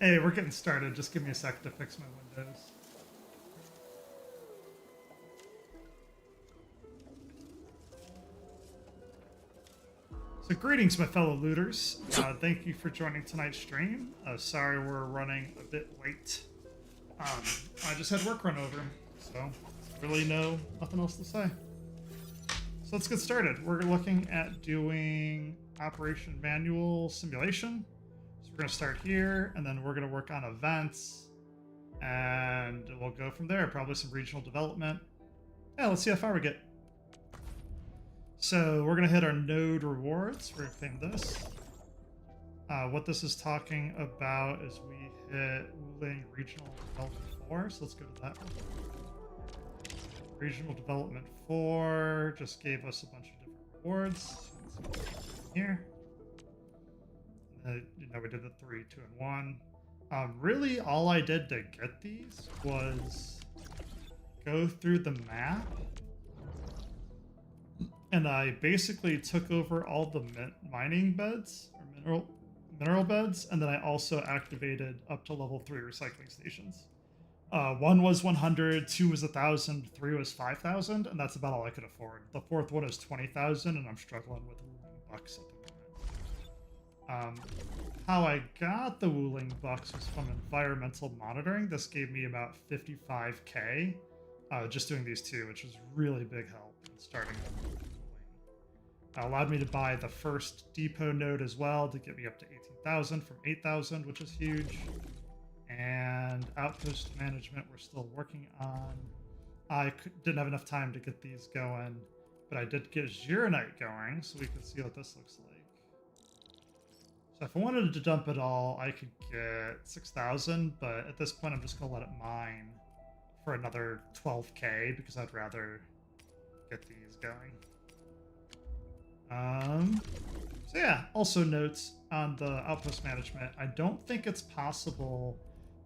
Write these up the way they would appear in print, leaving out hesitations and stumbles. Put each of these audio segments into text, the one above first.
Hey, we're getting started. Just give me a sec to fix my windows. So greetings, my fellow looters. Thank you for joining tonight's stream. Sorry we're running a bit late. I just had work run over, so really nothing else to say. So let's get started. We're looking at doing Operation Manual Simulation. So we're going to start here, and then we're going to work on events, and we'll go from there. Probably some regional development. Yeah, let's see how far we get. So we're going to hit our node rewards. We're going to claim this. What this is talking about is we hit Wulin Regional Development 4. So let's go to that one. Regional Development 4 just gave us a bunch of different rewards. Here. We did the 3, 2, and 1. Really, all I did to get these was go through the map. And I basically took over all the mining beds, or mineral beds, and then I also activated up to level 3 recycling stations. 1 was 100, 2 was 1,000, 3 was 5,000, and that's about all I could afford. The 4th one is 20,000, and I'm struggling with Wulin bucks at the moment. How I got the Wulin bucks was from environmental monitoring. This gave me about 55k just doing these two, which was really big help in starting with Wulin. Allowed me to buy the first depot node as well to get me up to 18,000 from 8,000, which is huge. And outpost management we're still working on. I didn't have enough time to get these going, but I did get Zironite going, so we can see what this looks like. So if I wanted to dump it all, I could get 6,000, but at this point I'm just going to let it mine for another 12k because I'd rather get these going. So yeah, also notes on the outpost management. I don't think it's possible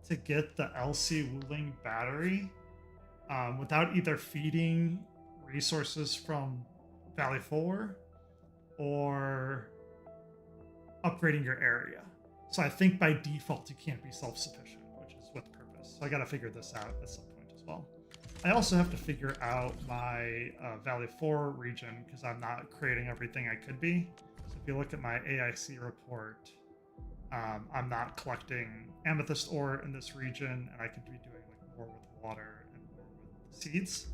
to get the LC Wulin battery without either feeding resources from Valley 4 or upgrading your area. So I think by default you can't be self-sufficient, which is with purpose. So I got to figure this out at some point as well. I also have to figure out my Valley 4 region because I'm not creating everything I could be. So if you look at my AIC report, I'm not collecting amethyst ore in this region, and I could be doing like more with water and more with seeds.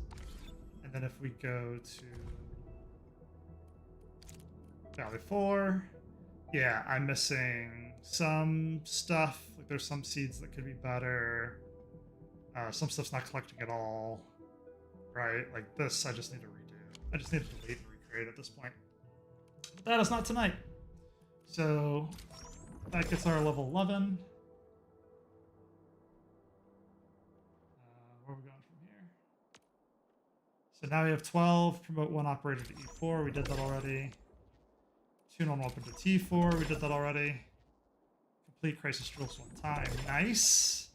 And then if we go to Valley 4, yeah, I'm missing some stuff. Like there's some seeds that could be better. Some stuff's not collecting at all, right? Like this, I just need to redo. I just need to delete and recreate at this point. But that is not tonight. So that gets our level 11. Where are we going from here? So now we have 12. Promote 1 operator to E4. We did that already. 2 normal open to T4. We did that already. Complete crisis drills 1 time. Nice.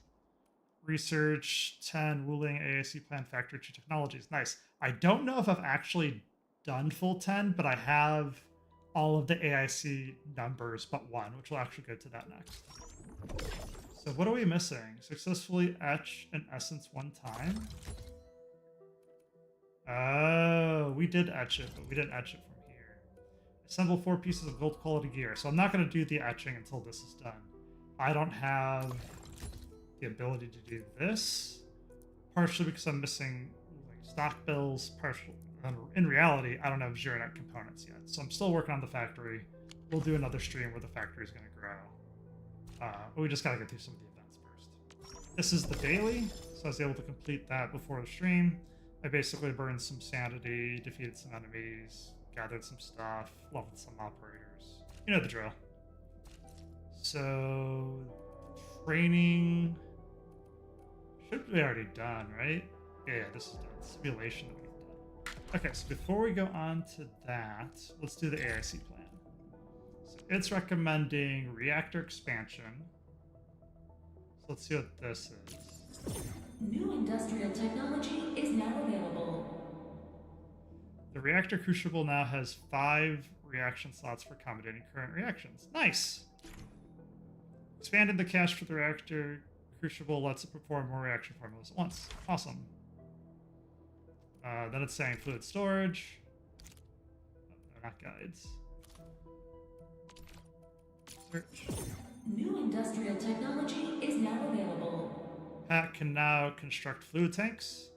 Research 10 Wulin AIC plan factory 2 technologies. Nice. I don't know if I've actually done full 10, but I have all of the AIC numbers but 1, which will actually go to that next. So what are we missing? Successfully etch an essence 1 time. Oh, we did etch it, but we didn't etch it from here. Assemble 4 pieces of gold quality gear. So I'm not going to do the etching until this is done. I don't have the ability to do this, partially because I'm missing stock bills, partially in reality I don't have Zironite components yet, so I'm still working on the factory. We'll do another stream where the factory is going to grow, but we just got to get through some of the events first. This is the daily, so I was able to complete that before the stream. I basically burned some sanity, defeated some enemies, gathered some stuff, leveled some operators, you know the drill. So training should be already done, right? Yeah, this is done. Simulation that we've done. Okay, so before we go on to that, let's do the AIC plan. So it's recommending reactor expansion. So let's see what this is. New industrial technology is now available. The reactor crucible now has 5 reaction slots for accommodating current reactions. Nice! Expanded the cache for the reactor crucible lets it perform more reaction formulas at once. Awesome. Then it's saying fluid storage. Oh, they're not guides. Search. New industrial technology is now available. Pat can now construct fluid tanks.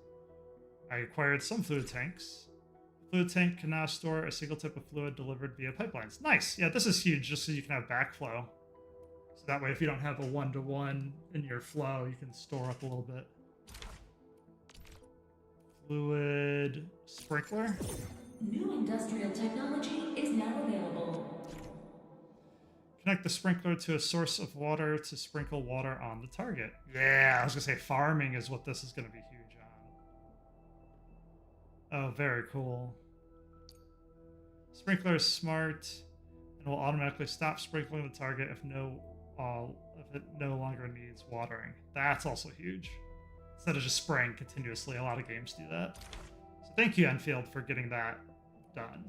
I acquired some fluid tanks. Fluid tank can now store a single type of fluid delivered via pipelines. Nice. Yeah, this is huge, just so you can have backflow. So that way, if you don't have a one-to-one in your flow, you can store up a little bit. Fluid sprinkler. New industrial technology is now available. Connect the sprinkler to a source of water to sprinkle water on the target. Yeah, I was gonna say farming is what this is gonna be huge on. Oh, very cool. Sprinkler is smart and will automatically stop sprinkling the target if it no longer needs watering. That's also huge. Instead of just spraying continuously, a lot of games do that. So thank you, Enfield, for getting that done.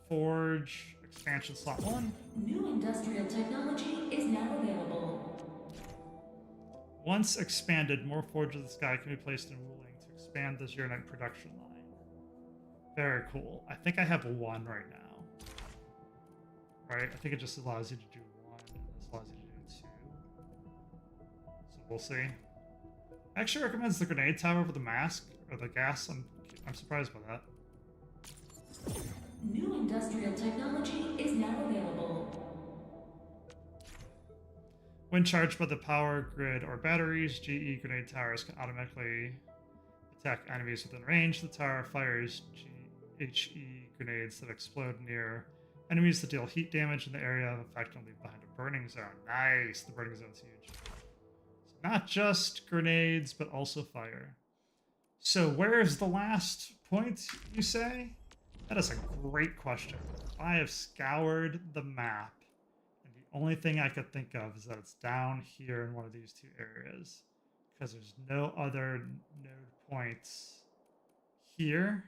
Forge. Expansion slot 1. New industrial technology is now available. Once expanded, more Forge of the Sky can be placed in Wulin to expand the Xeronite production line. Very cool. I think I have 1 right now. Right? I think it just allows you to do 1, and this allows you to do 2. So we'll see. Actually recommends the grenade tower over the mask, or the gas. I'm surprised by that. New industrial technology is now available. When charged by the power grid or batteries, GE grenade towers can automatically attack enemies within range. The tower fires HE grenades that explode near enemies that deal heat damage in the area of effect and leave behind a burning zone. Nice! The burning zone's huge. So not just grenades, but also fire. So where's the last point, you say? That is a great question. I have scoured the map, and the only thing I could think of is that it's down here in one of these 2 areas, because there's no other node points here.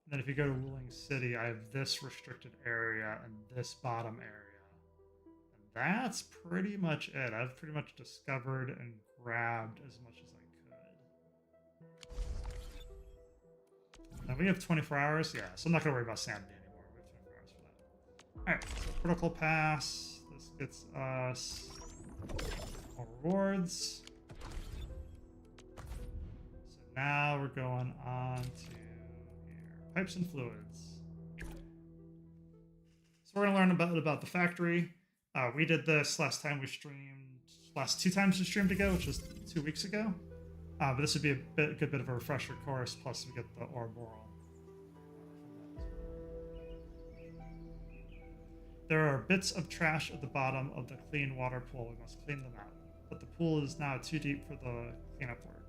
And then if you go to Wulin City, I have this restricted area and this bottom area. And that's pretty much it. I've pretty much discovered and grabbed as much as I could. Now we have 24 hours. Yeah, so I'm not going to worry about sanity anymore. We have 24 hours for that. Alright, so critical pass. This gets us more rewards. So now we're going on to here. Pipes and fluids. So we're going to learn about the factory. We did this last 2 times we streamed ago, which was 2 weeks ago. But this would be a good bit of a refresher course, plus we get the Ouroboros. There are bits of trash at the bottom of the clean water pool. We must clean them out. But the pool is now too deep for the cleanup work.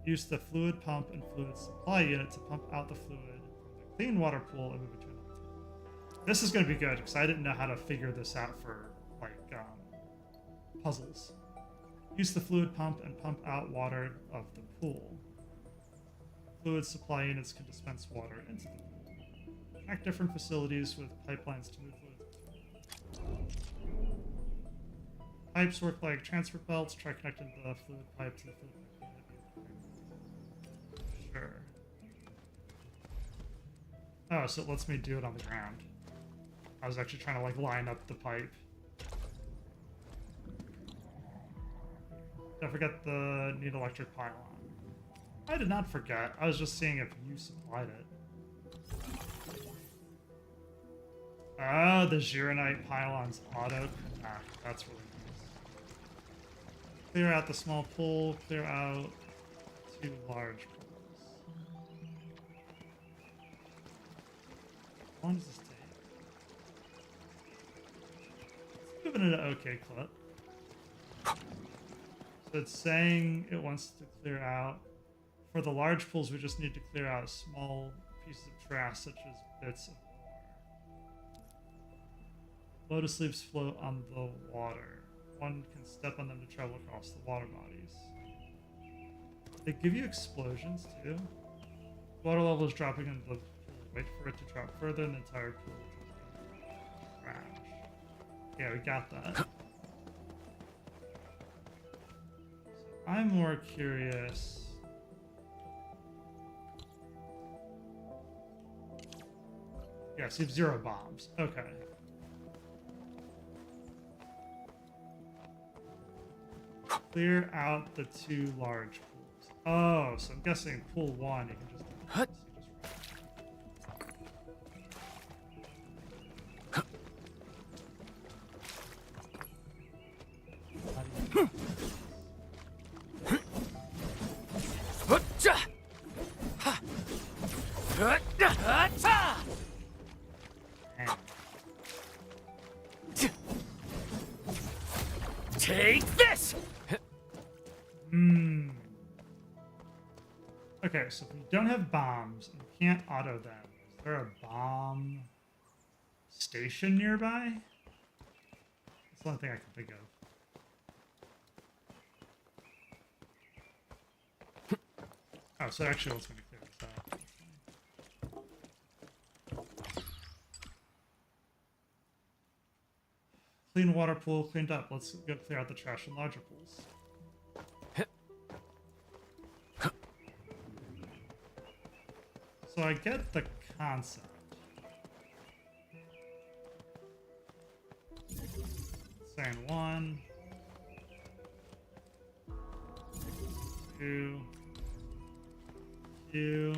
Use the fluid pump and fluid supply unit to pump out the fluid from the clean water pool and move it to another pool. This is going to be good, because I didn't know how to figure this out for, puzzles. Use the fluid pump and pump out water of the pool. Fluid supply units can dispense water into the pool. Connect different facilities with pipelines to move fluids. Pipes work like transfer belts. Try connecting the fluid pipe to the fluid pipe unit. Sure. Oh, so it lets me do it on the ground. I was actually trying to line up the pipe. Don't forget the need electric pylon. I did not forget. I was just seeing if you supplied it. Oh, the Xeronite pylons auto-connect. That's really nice. Clear out the small pool. Clear out 2 large pools. How long does this take? Moving at an okay clip. So it's saying it wants to clear out. For the large pools, we just need to clear out small pieces of trash, such as bits of water. Lotus leaves float on the water. One can step on them to travel across the water bodies. They give you explosions, too. Water level is dropping into the pool. Wait for it to drop further, and the entire pool will crash. Yeah, we got that. I'm more curious. Yes, you have 0 bombs. Okay. Clear out the 2 large pools. Oh, so I'm guessing pool 1 you can just... Take this! Okay, so if we don't have bombs and can't auto them, is there a bomb station nearby? That's the only thing I can think of. Oh, so actually let's maybe clear this out. Clean water pool cleaned up. Let's go clear out the trash in larger pools. So I get the concept. Saying 1, 2, Q,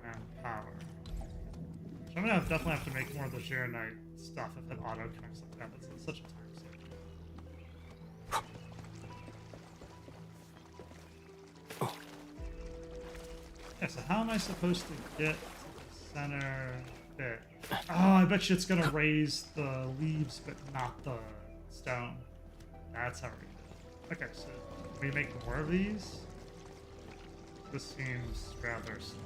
and power. So I'm gonna definitely have to make more of the Geronite stuff if it auto connects like that. That's such a time saver. Yeah, so how am I supposed to get to the center bit? Oh, I bet you it's gonna raise the leaves, but not the stone. That's how we're gonna do it. Okay, so can we make more of these? This seems rather slow.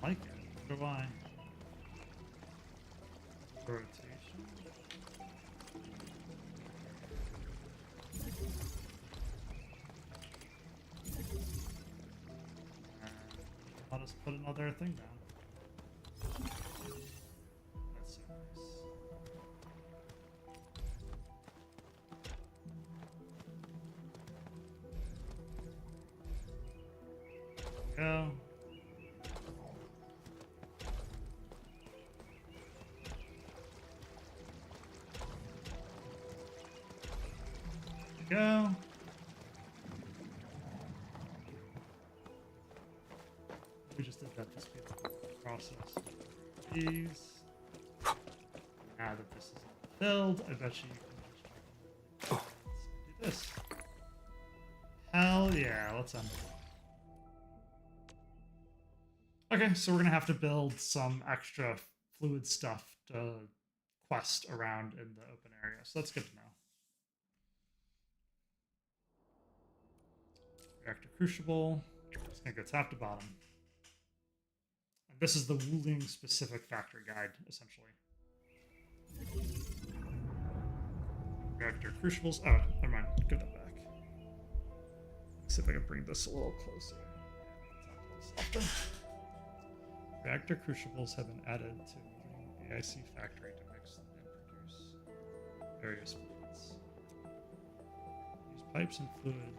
I like it. What do I? Rotation. I'll just put another thing down. That's so nice. There we go. Go. We just did that to speed up the process. These. Now that this is filled, I bet you can just do this. Hell yeah, let's end it. Okay, so we're gonna have to build some extra fluid stuff to quest around in the open area. So that's good to know. Reactor Crucible. Just gonna go top to bottom. And this is the Wulin specific factory guide, essentially. Reactor Crucibles. Oh, never mind. Give that back. Let's see if I can bring this a little closer. Reactor Crucibles have been added to the AIC factory to mix and produce various fluids. Use pipes and fluid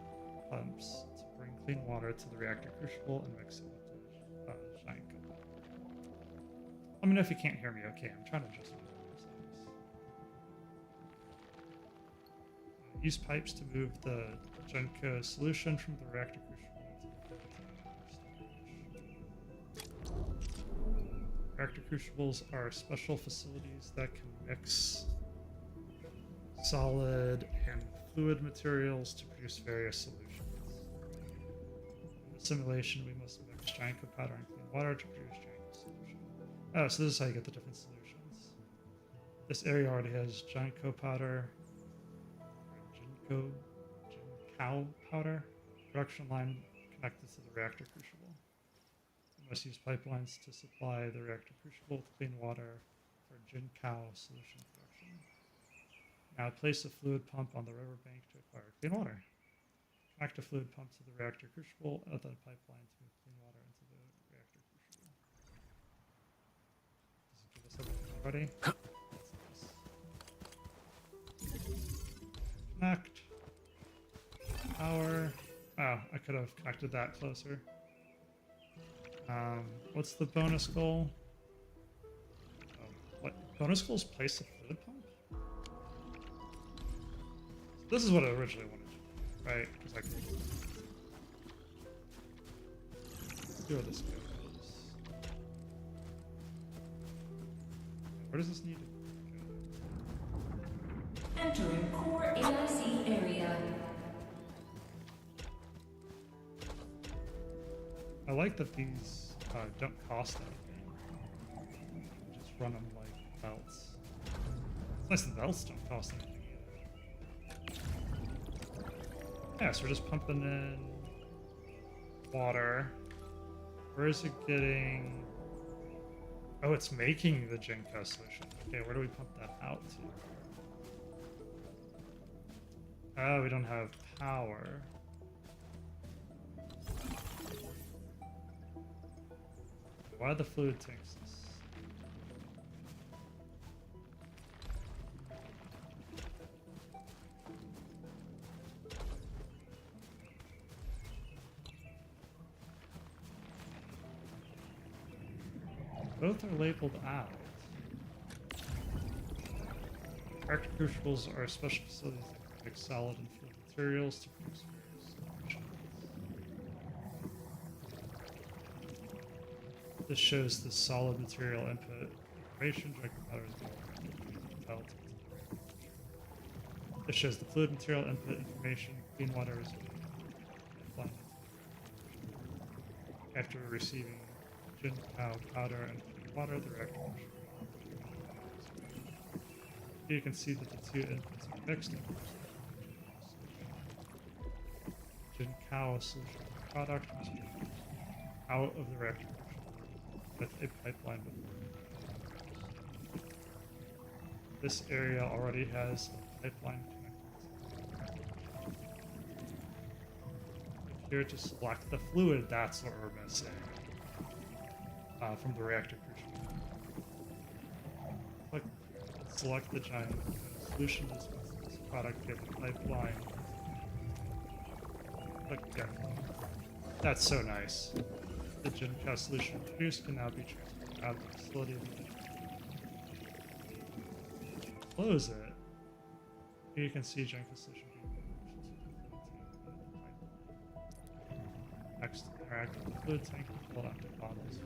pumps to bring clean water to the reactor crucible and mix it with the giant coat. Let me know if you can't hear me okay. I'm trying to adjust my settings. Use pipes to move the Genko solution from the reactor crucible to the storage. Reactor crucibles are special facilities that can mix solid and fluid materials to produce various solutions. In the simulation, we must mix giant coat powder and clean water to produce giant solution. Oh, so this is how you get the different solutions. This area already has giant coat powder, Jinko powder, production line connected to the reactor crucible. We must use pipelines to supply the reactor crucible with clean water for Jinkow solution production. Now place a fluid pump on the riverbank to acquire clean water. Connect a fluid pump to the reactor crucible and then a pipeline to move clean water into the reactor crucible. Does it give us everything already? That's nice. Connect. Power. Oh, I could have connected that closer. What's the bonus goal? What bonus goals? Place a fluid pump. So this is what I originally wanted to do, right? Because I can see where this goes. Where does this need to go? Entering core AIC area. I like that these don't cost anything. You just run them like belts. It's nice that belts don't cost anything either. Yeah, so we're just pumping in water. Where is it getting? Oh, it's making the Jinka solution. Okay, where do we pump that out to? Oh, we don't have power. Why are the fluid tanks this? Both are labeled out. Reactor crucibles are special facilities that make solid and fluid materials to produce various solutions. This shows the solid material input information. Belt. This shows the fluid material input information. Clean water is applied. After receiving Jinkow powder and clean water, the reactor here you can see that the two inputs are mixed. Jinkow solution product must be out of the reactor with a pipeline before. This area already has a pipeline connected. Click here to select the fluid. That's what we're missing from the reactor crucible. Click, select the giant solution. This product get the pipeline. Click there. That's so nice. The Jinkow solution produced can now be transferred out of the facility. Close it. Here you can see Jinkow solution being next, interact with the fluid tank and pull out the bottles.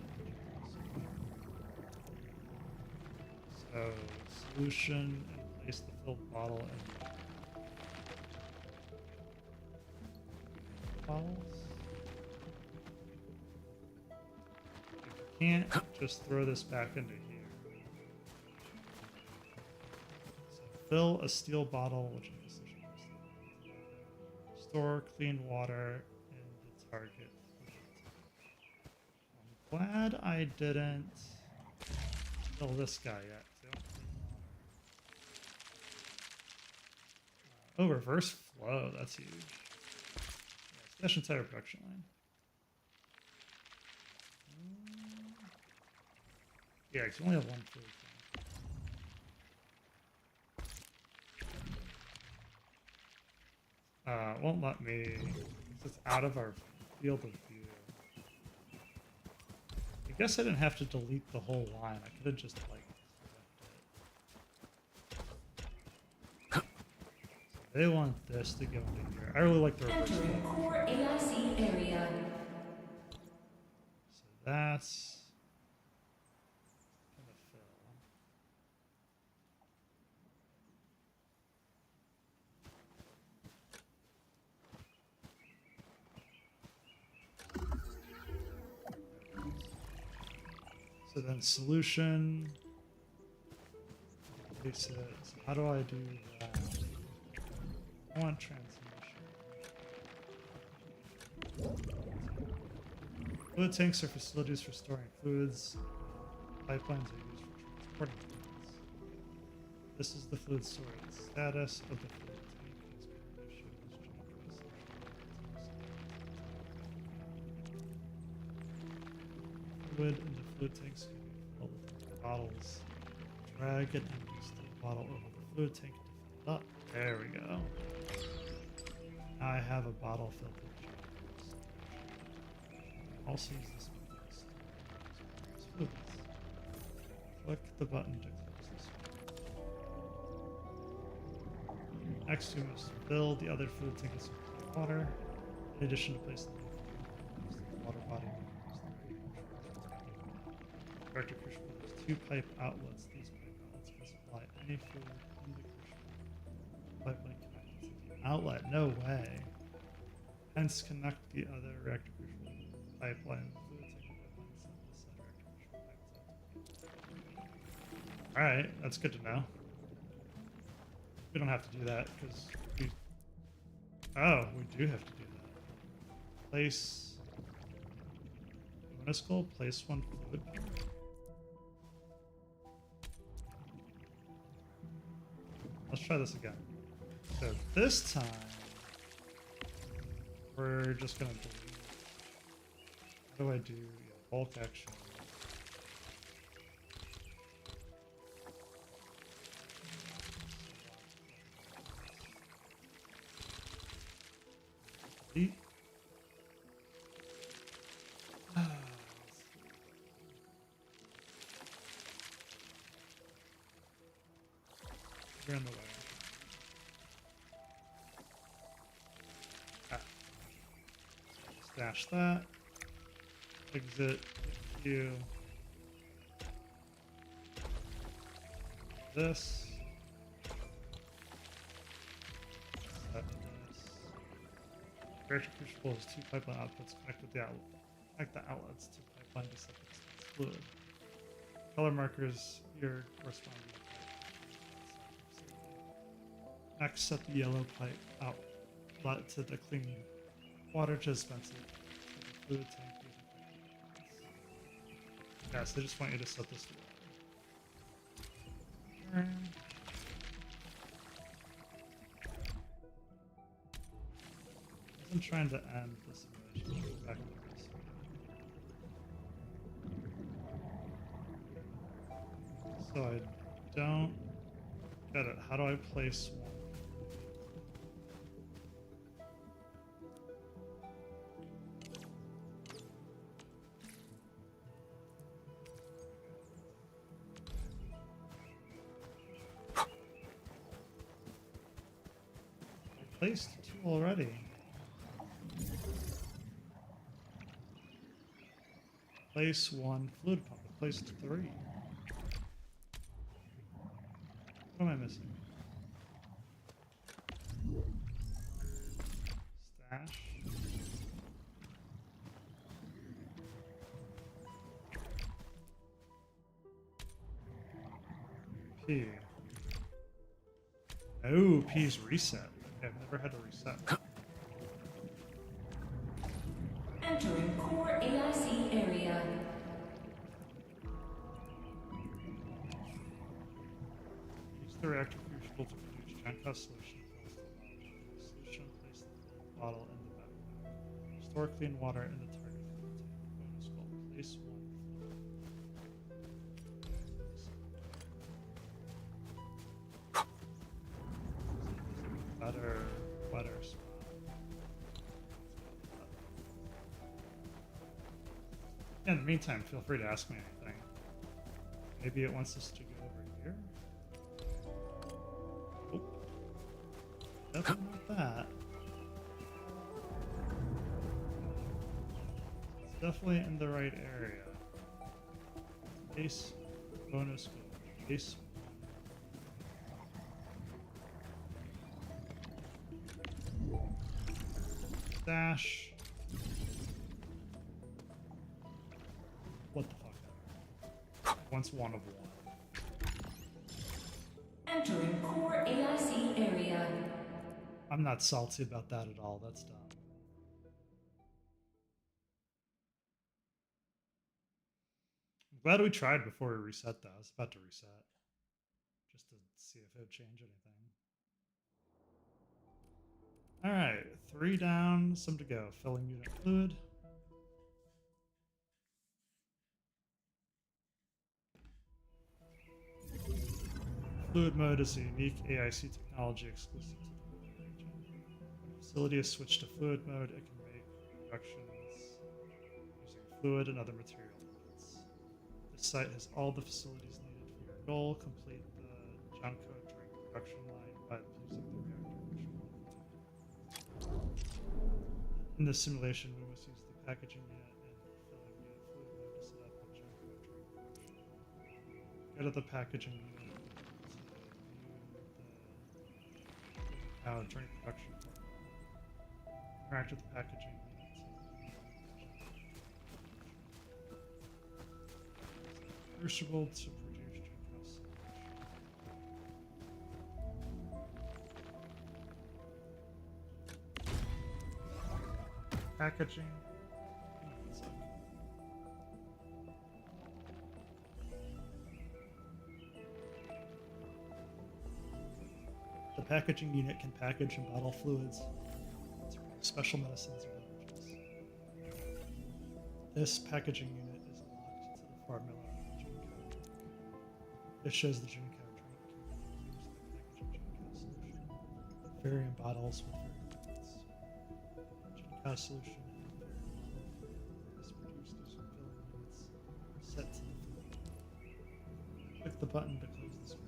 So, solution and place the filled bottle in bottles. Can't just throw this back into here. So fill a steel bottle, which is store clean water in the target. I'm glad I didn't fill this guy yet, too. Oh, reverse flow, that's huge. Yeah, stash entire production line. Yeah, because you only have one fluid tank. Won't let me. It's out of our field of view. I guess I didn't have to delete the whole line. I could have just like left it. So they want this to go into here. I really like the reverse Entering flow. core AIC area. So that's gonna fill. So then solution. Place it. So how do I do that? I want transmission. Fluid tanks are facilities for storing fluids. Pipelines are used for transporting fluids. This is the fluid storage. Status of the fluid tank is currently shown as changed. Fluid in the fluid tanks can be filled with bottles. Drag an empty steel bottle over the fluid tank to fill it up. There we go. Now I have a bottle filled with chemicals. Also use this method to store fluids. Click the button to close this one. Next, you must fill the other fluid tank with water. In addition to placing the water body. Reactor crucible has 2 pipe outlets. These pipe outlets can supply any fluid in the crucible. Pipeline connected to the outlet. No way. Hence, connect the other reactor crucible pipeline. Fluid tank pipeline sent the said reactor crucible pipeline. Alright, that's good to know. We don't have to do that because we. Oh, we do have to do that. Place. Bonus goal, place 1 fluid pipe. Let's try this again. So this time, we're just gonna delete. What do I do? Yeah, bulk action. Delete. You're in the way. Stash that. Exit queue. This. Set this. Reactor crucible has 2 pipeline outputs. Connect the outlets to pipeline to set the fluid. Color markers here correspond to the pipe. Next, set the yellow pipe outlet to the clean water to dispense it. The fluid tank. Yeah, so they just want you to set this to water. I'm trying to end this simulation. Back to this. So I don't get it. How do I place 1? Placed 2 already. Place 1 fluid pump. Placed 3. What am I missing? Stash. P. Oh, P's reset. Okay, I've never had to reset. Entering core AIC area. Use the reactor crucible to produce Janka solution. Solution, place the bottle in the backpack. Store clean water in the target fluid tank. Bonus goal, place 1 fluid. Better spot. In the meantime, feel free to ask me anything. Maybe it wants us to go over here. Oh. Definitely not that. It's definitely in the right area. Base bonus goal. Base. Stash. What the fuck? Once 1 of 1. Entering core AIC area. I'm not salty about that at all. That's dumb. I'm glad we tried before we reset that. I was about to reset. Just to see if it would change anything. All right, 3 down, some to go. Filling unit fluid. Fluid mode is a unique AIC technology exclusive to the Wulin region. When a facility is switched to fluid mode, it can make reductions using fluid and other material inputs. This site has all the facilities needed for your goal. Complete the Junko drink production line by using the reactor visual. In this simulation, we must use the packaging unit and filling unit fluid mode to set up a Junko drink production line. Go to the packaging unit drink production formula. Interact with the packaging unit. Crucible to produce Junko solution. Packaging. The packaging unit can package and bottle fluids to produce special medicines or beverages. This packaging unit is locked to the formula of the Junko drink. This shows the Junko drink can be used by packaging Junko solution. Variant bottles with variant liquids. Junko solution and variant bottle fluid is produced using filling units set to the fluid. Click the button to close the screen.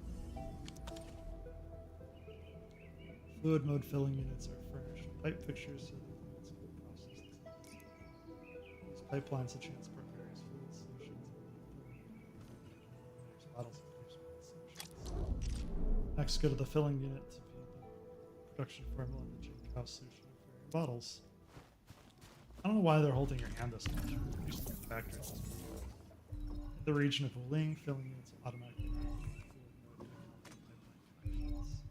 Fluid mode filling units are furnished with pipe fixtures so the fluids can be processed. These pipelines to transport various fluid solutions and there's bottles of produce fluid solutions. Next, go to the filling unit to view the production formula of the Junko solution of various bottles. I don't know why they're holding your hand this much. We're used to the factory system. In the region of Wulin, filling units automatically activate fluid mode technology pipeline connections.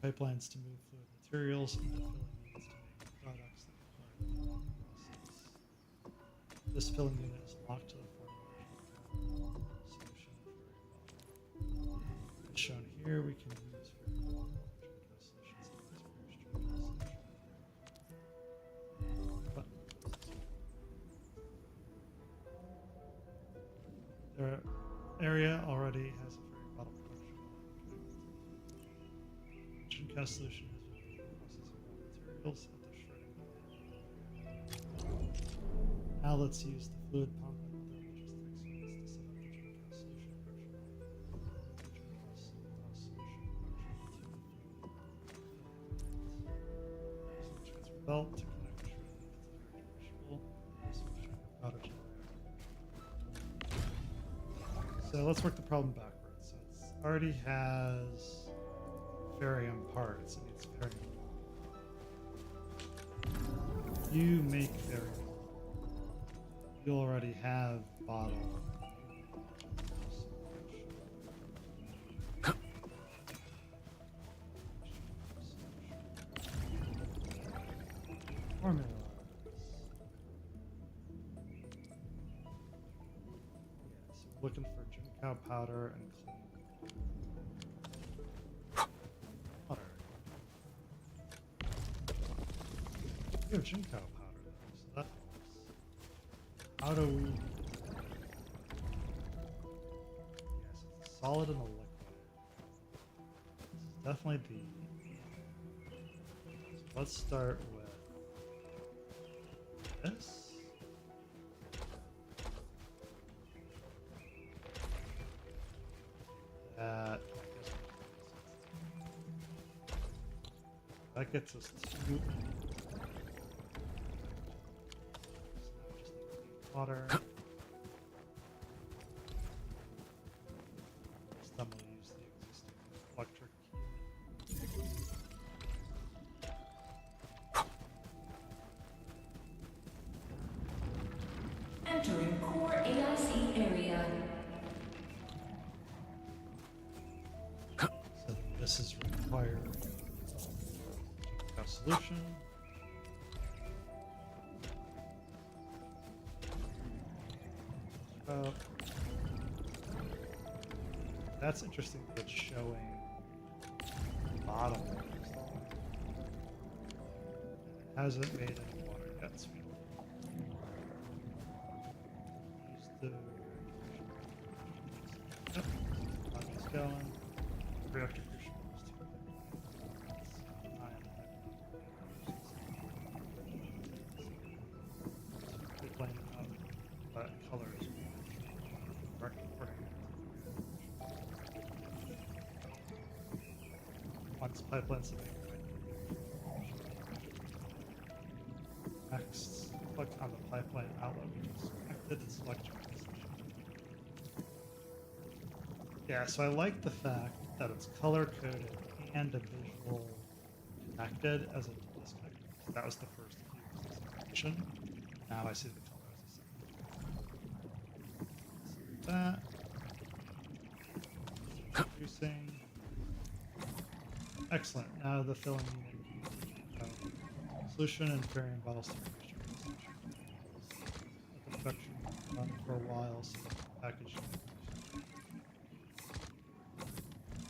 Pipelines to move fluid materials into filling units to make products that require the filling process. This filling unit is locked to the formula solution of variant bottle. As shown here, we can use variant bottle Junko solutions in this first Junko solution. Button. Their area already has a variant bottle production line. Junko solution has been used for processing raw materials at the shredding plant. Now let's use the fluid pump and other logistics units to set up the Junko solution production line. The Junko solution production to using the transfer belt to connect shredding to the reactor visual. This will show your powder to the reactor. So let's work the problem backwards. So it already has barium parts. It needs barium. You make barium. You already have bottle. Formulas. Yeah, so we're looking for Junko powder and clean water. We have Junko powder though, so that helps. How do we? Yes, it's a solid and a liquid. This is definitely the. So let's start with this. That gets us to water. This time we'll use the existing electric unit. Entering core AIC area. So this is required solution. That's interesting that it's showing the bottom. It hasn't made any water yet, so we use the yep, it's going. Reactor crucible is 2. Pipeline up, but colors dark according once pipeline something. Next, click on the pipeline outlet which is connected and select your position. Yeah, so I like the fact that it's color coded and a visual connected as a disconnected. So that was the first view was this connection. Now I see the color as a second. So that. Introducing. Excellent. Now the filling unit. Solution and varying bottles to finish your solution. Let the production run for a while so that the packaging.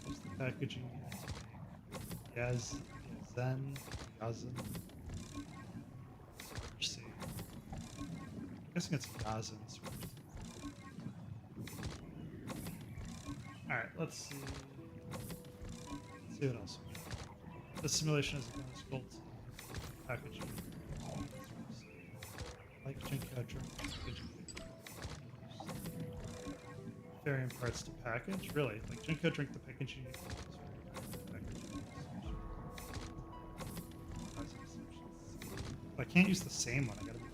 Use the packaging unit to make Yazin. See. I'm guessing it's Yazin. Alright, let's see. Let's see what else. The simulation is going to sculpt packaging. Like Jinko drink packaging. Varying parts to package? Really? Like Jinko drink the packaging. I can't use the same one. I gotta be.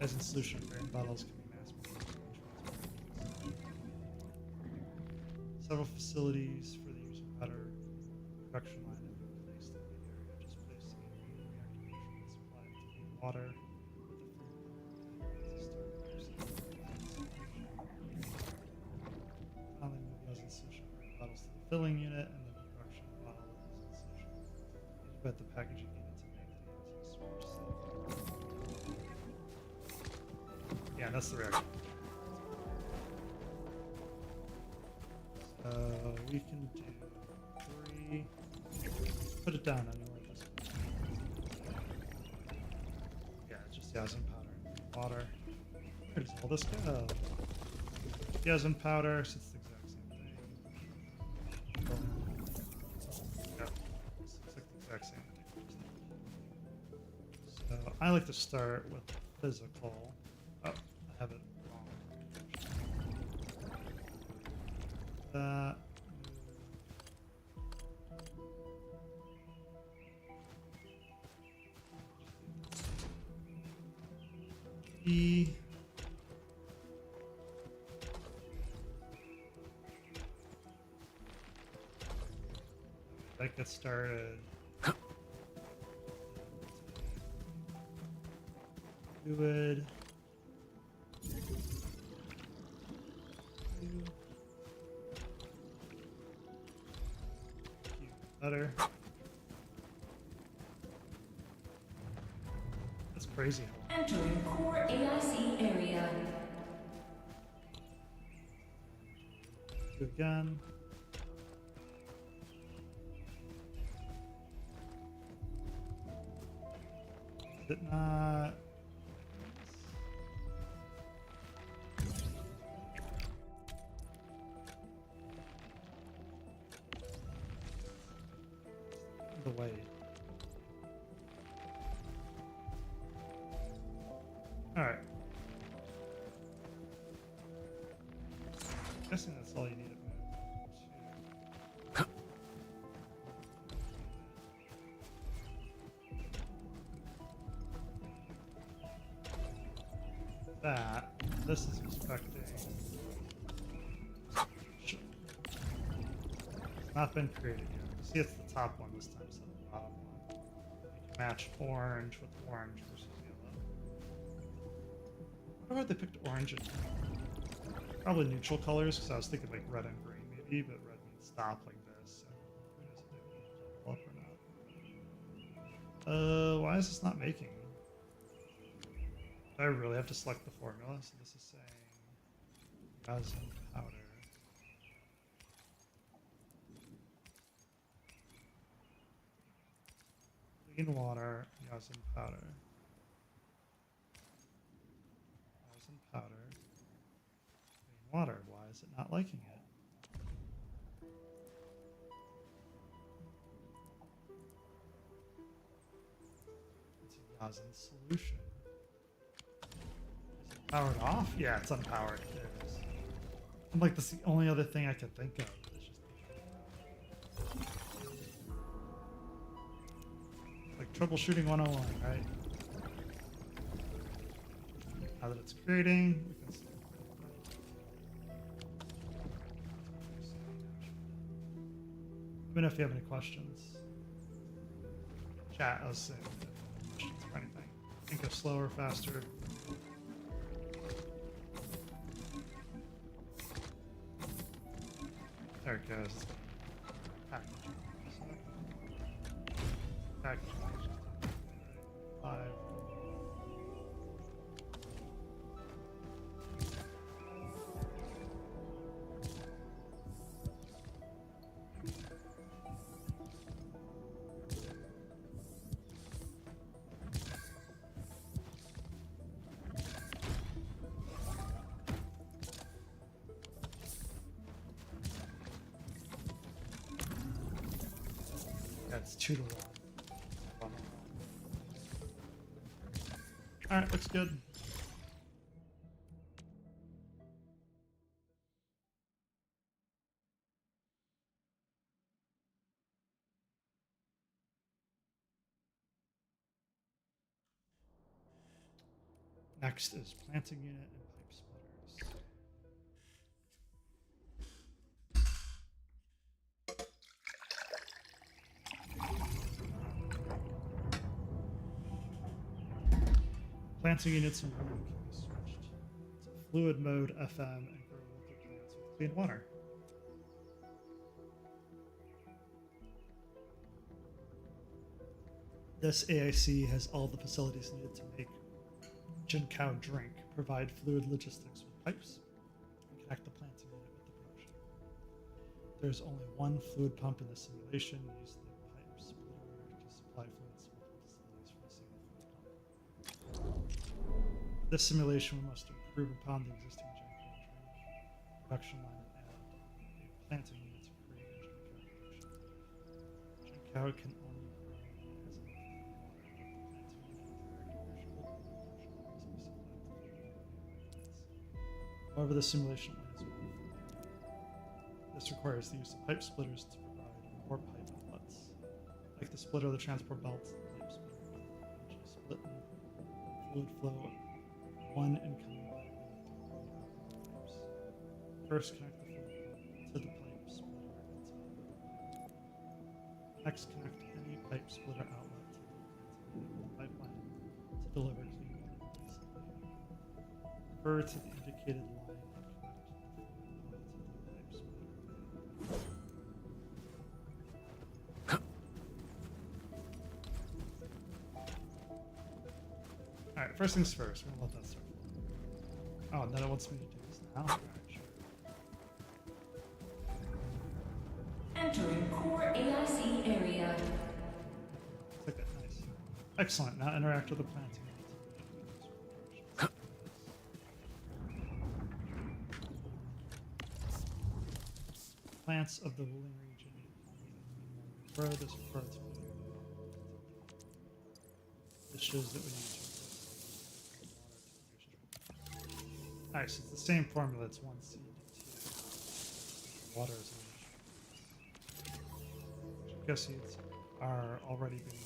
As in solution, varying bottles can be mass produced. Several facilities for the use of powder production line have been placed in the area. Just place a reactivation supply to the water with the finally move those in solution varying bottles to the filling unit and then the production bottle is in solution. But the packaging unit to make the storage safe. Yeah, that's the reaction. So we can do 3. Put it down anyway. Yeah, just Yazin powder. Water. Where does all this go? Yazin powder, so it's the exact same thing. Yep. This looks like the exact same thing. So I like to start with physical. Oh, I have it wrong. That. E. That gets started. Fluid. Better. That's crazy. Entering core AIC area. Do again. Is it not? The way. All right. Guessing that's all you need to move to. That. This is expecting. It's not been created yet. See, it's the top one this time, so the bottom one. You can match orange with orange versus yellow. I wonder why they picked orange and probably neutral colors, because I was thinking like red and green maybe, but red means stop like this. So who knows if they will level up or not. Why is this not making? Do I really have to select the formula? So this is saying Yazin powder. Clean water, resin powder. Resin powder. Clean water. Why is it not liking it? It's a resin solution. Is it powered off? Yeah, it's unpowered. There it is. I'm like, that's the only other thing I could think of. It's just like troubleshooting 101, right? Now that it's creating, we can see. Let me know if you have any questions. Chat, I was saying questions or anything. Think of slower, faster. There it goes. Packaging. Packaging. 5. That's 2 to 1. Alright, looks good. Next is planting unit and pipe splitters. Planting units and Wulin can be switched to fluid mode FM and grow local plants with clean water. This AIC has all the facilities needed to make Jinkow drink, provide fluid logistics with pipes, and connect the planting unit with the production. There's only one fluid pump in the simulation. Use the pipe splitter to supply fluids to multiple facilities from a single fluid pump. This simulation we must improve upon the existing Jinkow drink production line and add a planting unit to create a Jinkow production. Jinkow can only grow as a clean water. The planting unit with direct commercial production must be supplied to fluid plants. However, the simulation line is one fluid. This requires the use of pipe splitters to provide more pipe outlets. Like the splitter of the transport belt, the pipe splitter can eventually split in fluid flow one incoming pipe and outgoing pipes. First, connect the fluid pump to the pipe splitter at the top of the pipe. Next, connect any pipe splitter outlet to the planting unit with the pipeline to deliver clean water instantly. Refer to the indicated line and connect the fluid pump to the pipe splitter. Alright, first things first, we're gonna let that start flowing. Oh, and then it wants me to do this now? Alright, sure. Entering core AIC area. Click that, nice. Excellent, now interact with the planting unit. Plants of the Wulin region grow this fruit. This shows that we need to Alright, so it's the same formula. It's 1 seed, 2 water is Jinko seeds are already being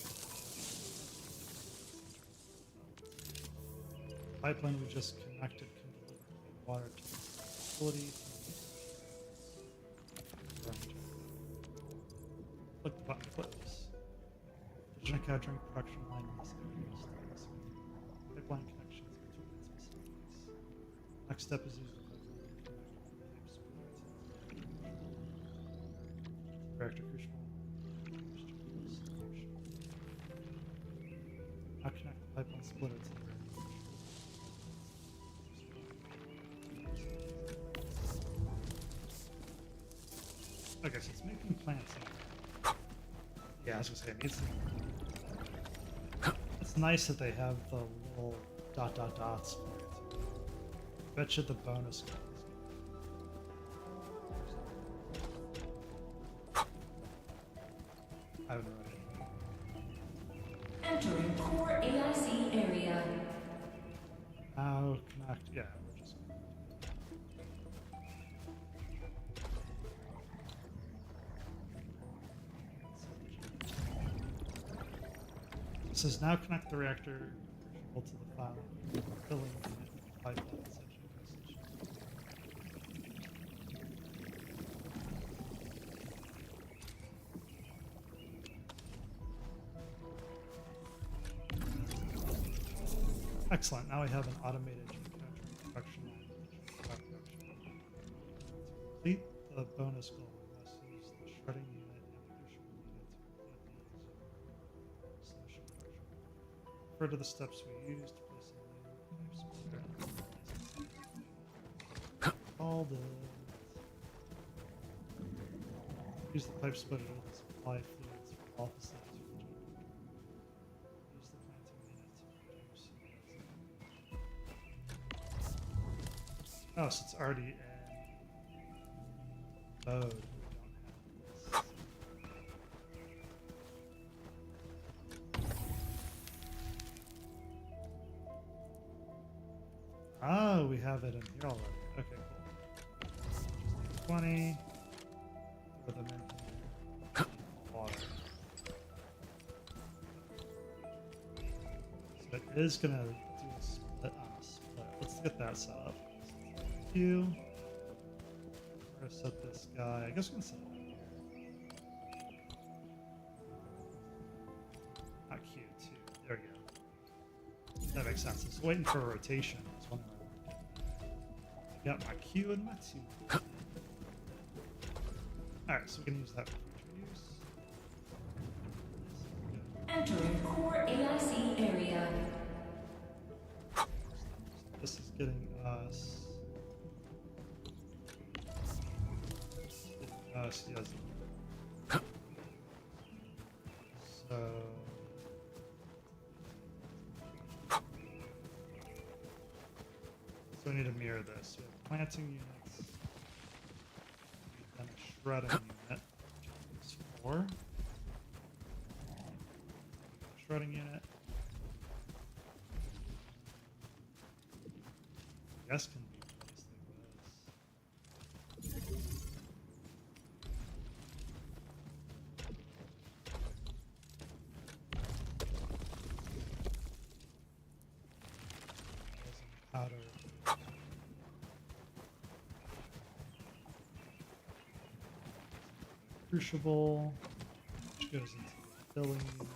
the pipeline we just connected can deliver clean water to this facility. Click the button to close. The Jinko drink production line in this area is starting pipeline connections between its facilities. Next step is use the pipeline to connect the pipe splitter to the director crucial. Now connect the pipeline splitter to the director Okay, so it's making plants. Yeah, I was gonna say it needs to. It's nice that they have the little dot dot dots for it. Bet you the bonus goal is good. I haven't read it. Entering core AIC area. Now connect. Yeah, we're just. It says now connect the reactor crucible to the file filling unit pipeline section message. Excellent. Now we have an automated production line. To complete the bonus goal, we must use the shredding unit and the crucible unit to complete the solution production. Refer to the steps we used to place a new pipe splitter. Called it. Use the pipe splitter to supply fluids for all facilities. Use the planting unit to produce. Oh, so it's already in mode. We don't have this. Oh, we have it in here already. Okay, cool. 20. Throw them in here. Water. So it is gonna do a split on a split. Let's get that set up. Q. We're gonna set this guy. I guess we can set it up here. Not Q2. There we go. That makes sense. I was waiting for a rotation. I was wondering why I got my Q and my 2. Alright, so we can use that for future use. Entering core AIC area. This is getting us. Yes. So. So we need to mirror this. We have planting units. And a shredding unit, which is 4. Shredding unit. Yes, can be placed like this. Powder. Crucible, which goes into the filling unit.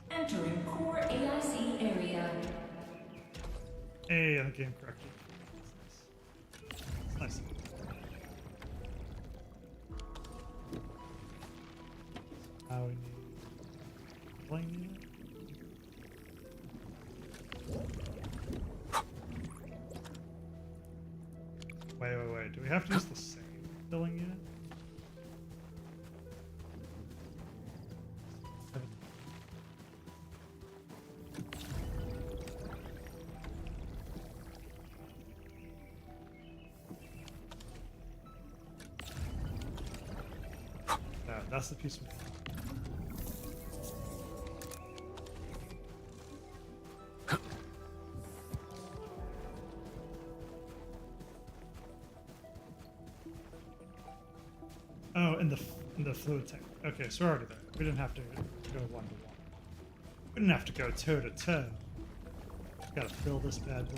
Entering core AIC area. Hey, and the game corrected. It's nice. Now we need filling unit. Wait. Do we have to use the same filling unit? Yeah, that's the piece we want. Oh, in the fluid tank. Okay, so we're already there. We didn't have to go 1-to-1. We didn't have to go toe-to-toe. Gotta fill this bad boy.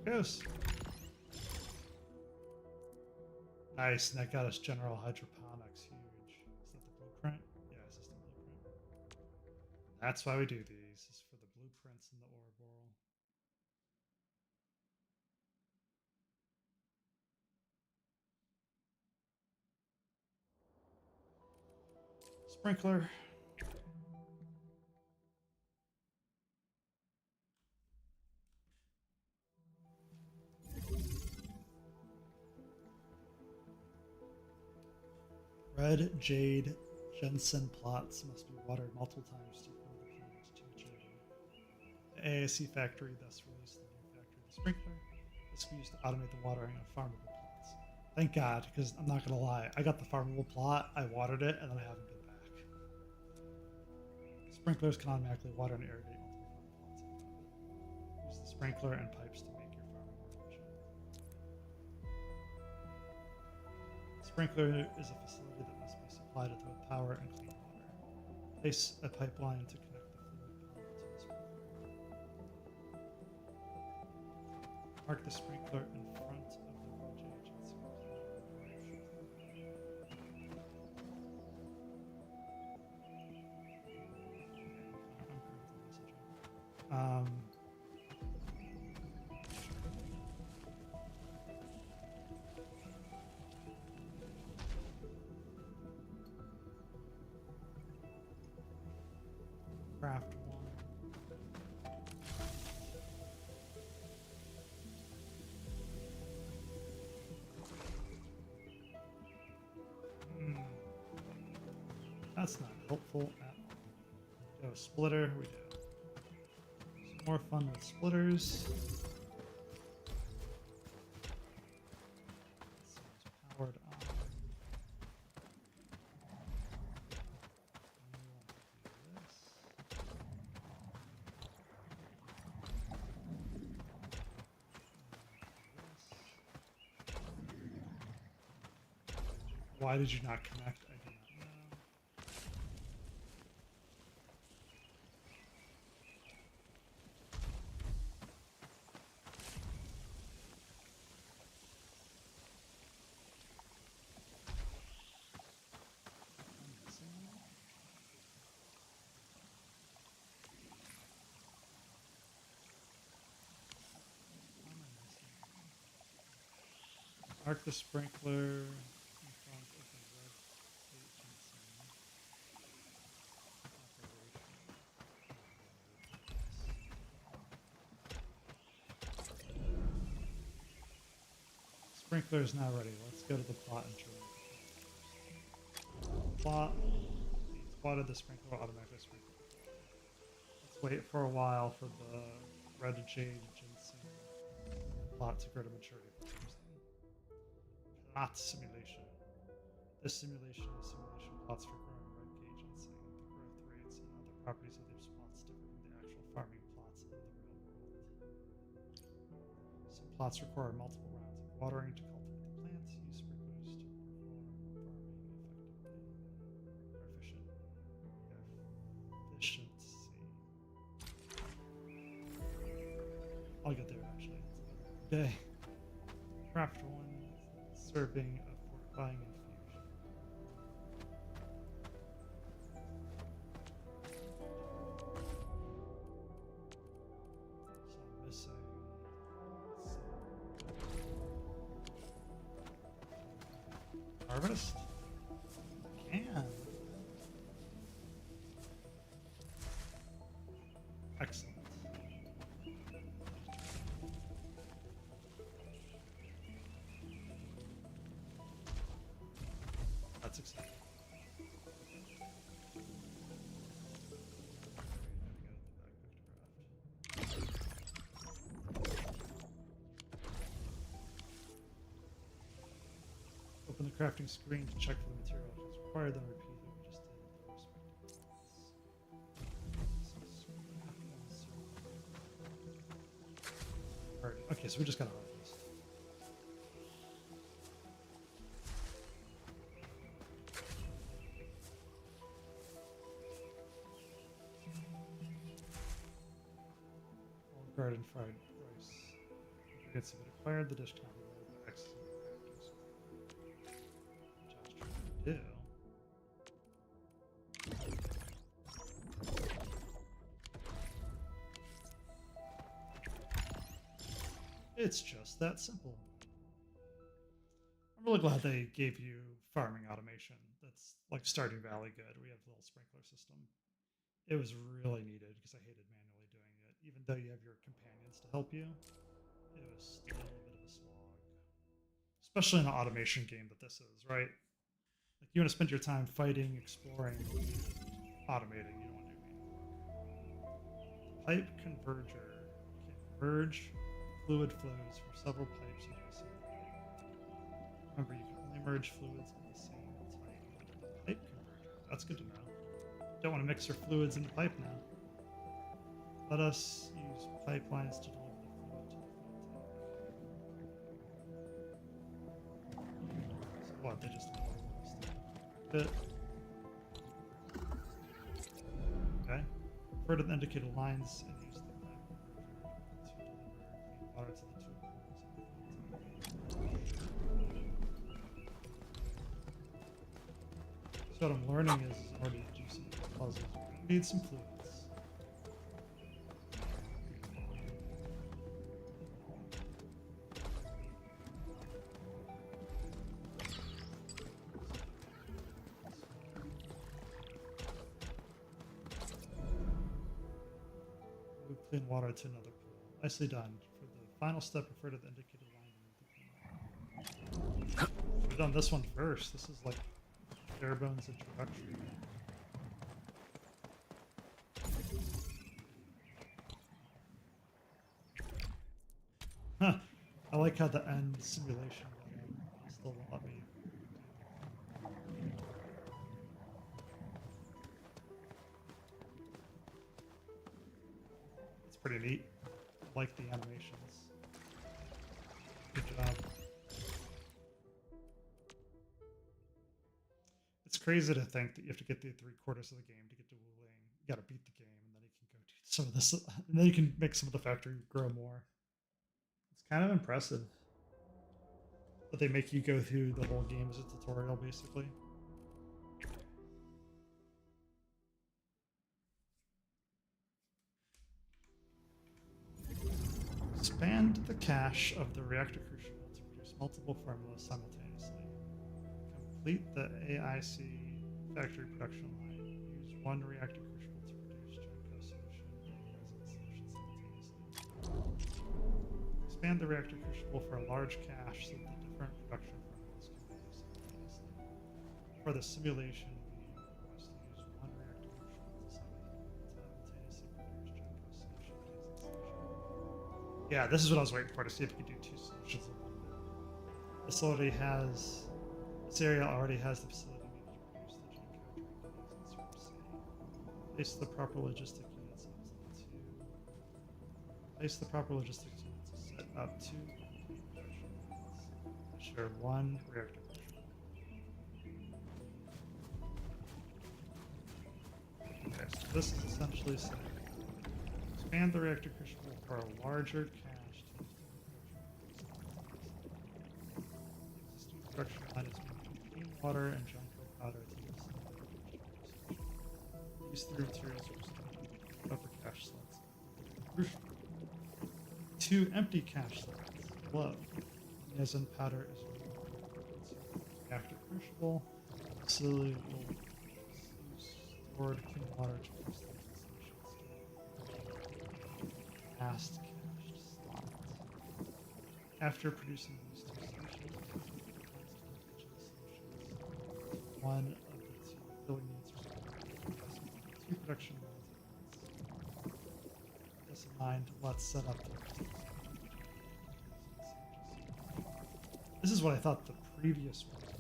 There it goes. Nice, and that got us general hydroponics. Huge. Is that the blueprint? Yeah, system blueprint. That's why we do these, is for the blueprints in the Ouroboros. Sprinkler. Red jade Jensen plots must be watered multiple times to grow the plant to maturity. The ASC factory thus released the new factory, the sprinkler. This we used to automate the watering of farmable plots. Thank God, because I'm not gonna lie, I got the farmable plot, I watered it, and then I haven't been back. Sprinklers can automatically water and irrigate multiple farm plots. Use the sprinkler and pipes to make your farming more efficient. Sprinkler is a facility that must be supplied with both power and clean water. Place a pipeline to connect the fluid pump to the sprinkler. Mark the sprinkler in front of the red agency. Craft one. That's not helpful at all. Do a splitter, we do. Some more fun with splitters. This one's powered on. Why did you not connect? I do not know. I'm missing. How am I missing? Arc the sprinkler. Sprinkler is now ready. Let's go to the plot and drill. Plot needs water. The sprinkler will automatically sprinkle. Let's wait for a while for the red jade ginseng plot to grow to maturity. Plot simulation. This simulation is simulation plots for growing red jade ginseng. The growth rates and other properties of these plots differ from the actual farming plots in the real world. Some plots require multiple rounds of watering to cultivate the plants. Use sprinklers to perform farming effectively. Efficiency. I'll get there actually. Okay. Craft one. Serving of fortifying infusion. So I'm missing. Harvest? Can. Excellent. That's exciting. Open the crafting screen to check for the material if it's required, then repeat what we just did with the respective plots. Okay, so we just got to harvest. Garden fried rice. Targets have been acquired. The dish cannot be loaded by accessing the reactors. Which I was trying to do. It's just that simple. I'm really glad they gave you farming automation. That's like Stardew Valley good. We have the little sprinkler system. It was really needed because I hated manually doing it. Even though you have your companions to help you, it was still a bit of a slog. Especially in an automation game that this is, right? Like you want to spend your time fighting, exploring, automating. You don't want to do manual work. Pipe converger can merge fluid flows from several pipes into a single pipe. Remember, you can only merge fluids of the same type with the pipe converger. That's good to know. Don't want to mix your fluids in the pipe now. Let us use pipelines to deliver the fluid to the fuel tank. So what? They just bit. Okay. Refer to the indicated lines and use the pipe converger to deliver clean water to the two pools. So what I'm learning is in order to do some puzzles, we're going to need some fluids. Clean water to another pool. Nicely done. For the final step, refer to the indicated line. Should have done this one first. This is like bare bones introduction. Huh. I like how the end simulation still won't let me. It's pretty neat. I like the animations. Good job. It's crazy to think that you have to get through 3/4 of the game to get to Wulin. You gotta beat the game, and then you can go do some of this, and then you can make some of the factory grow more. It's kind of impressive that they make you go through the whole game as a tutorial, basically. Expand the cache of the reactor crucible to produce multiple formulas simultaneously. Complete the AIC factory production line. Use one reactor crucible to produce Genco solution and resin solution simultaneously. Expand the reactor crucible for a large cache so that the different production formulas can be used simultaneously. For the simulation, we must use one reactor crucible to simultaneously produce Genco solution and resin solution. Yeah, this is what I was waiting for, to see if you could do two solutions in one. This area already has the facility needed to produce the Genco drinking needs from C. Place the proper logistic units into the two. Place the proper logistics units to set up two production lines. Share one reactor crucible. Okay, so this is essentially saying expand the reactor crucible for a larger cache to use the production line is making clean water and Genco powder to use these three materials are upper cache slots. Crucial. Two empty cache slots below. Resin powder is reactor crucible. Facility will use stored clean water to produce these solutions. Last cached slot. After producing these two solutions, one of the two filling needs are two production lines at once. With this in mind, let's set up the This is what I thought the previous one was.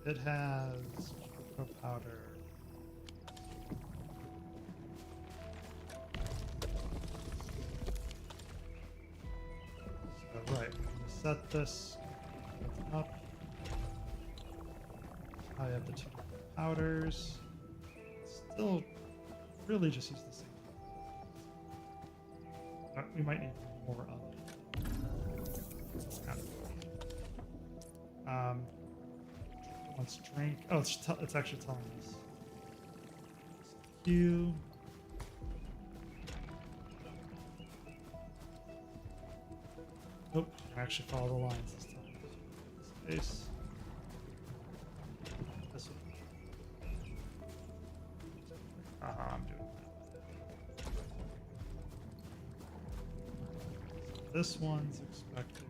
So it has cocoa powder. So right, I'm gonna set this up. I have the two different powders. Still really just use the same. We might need more of it. Let's drink. Oh, it's actually telling us. Q. Nope. I actually follow the lines this time. Space. This one. I'm doing that. This one's expecting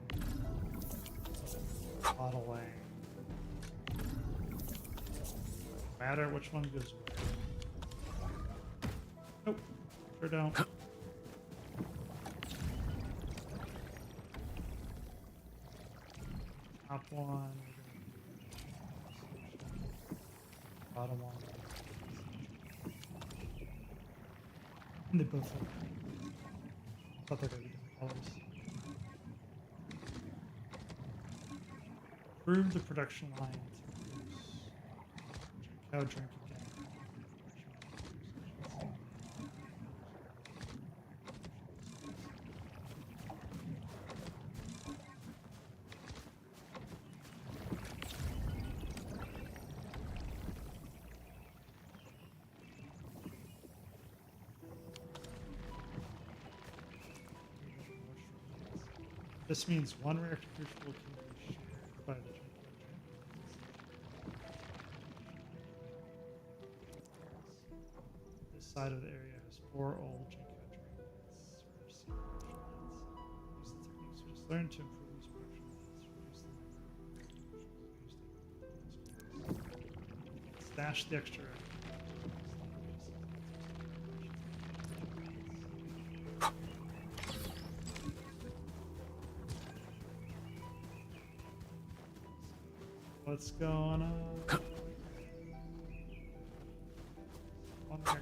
modeling. No matter which one goes where. Nope. Sure don't. Top one. Bottom one. And they both look. Thought they were different colors. Improve the production line to produce cow drink again. This means one reactor crucible can be shared by the junkyard. This side of the area has 4 old junkyard drains. Use the techniques we just learned to improve these production lines. Stash the extra. What's going on? One reactor.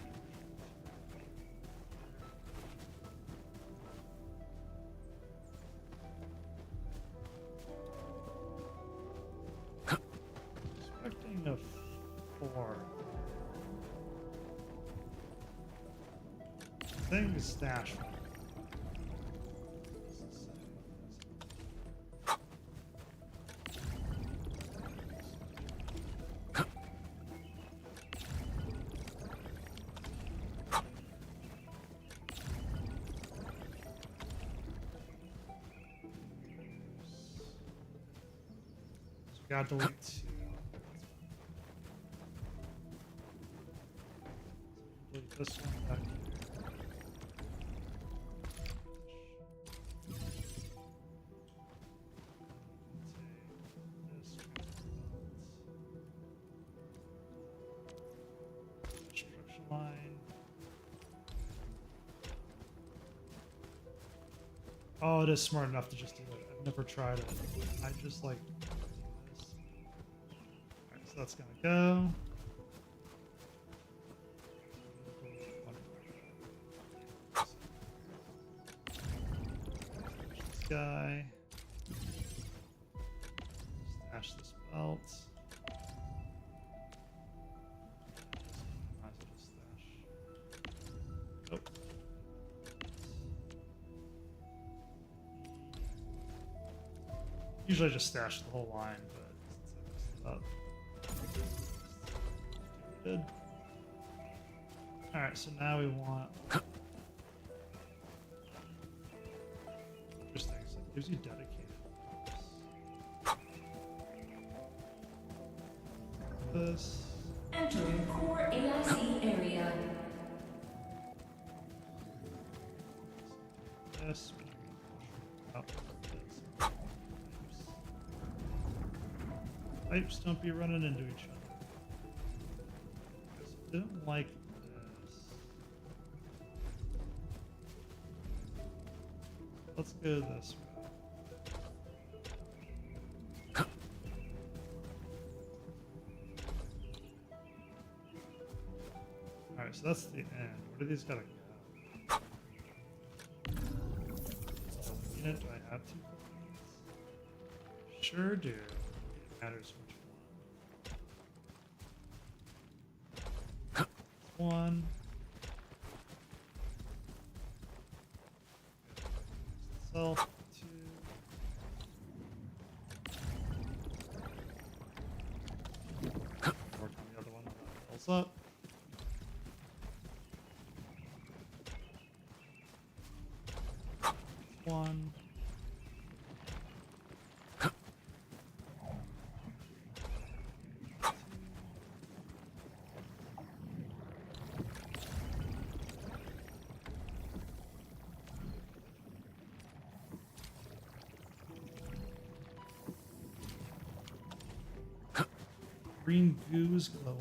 Expecting a 4. Thing is stashed. Got delete 2. Delete this one back here. Take this construction line. Oh, it is smart enough to just do it. I've never tried it. I just like. That's gonna go. This guy. Stash this belt. Might as well just stash. Oh. Usually I just stash the whole line, but since I messed it up. Good. Alright, so now we want. Interesting, so it gives you dedicated. This. Entering core AIC area. This. Oh, this. Pipes don't be running into each other. Didn't like this. Let's go this way. Alright, so that's the end. Where do these gotta go? Unit, do I have 2 coins? Sure do. It matters which one. myself to work on the other one when that fills up. One. Green goo's glowing.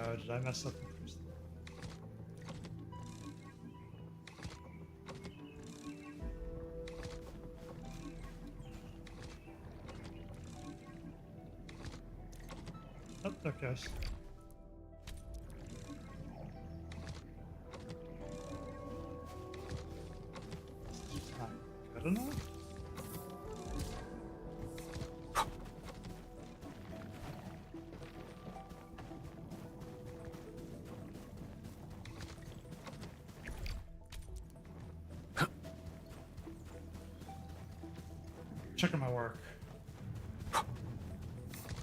Oh, did I mess up the first one? Oh, there it goes. It's just not good enough? Checking my work.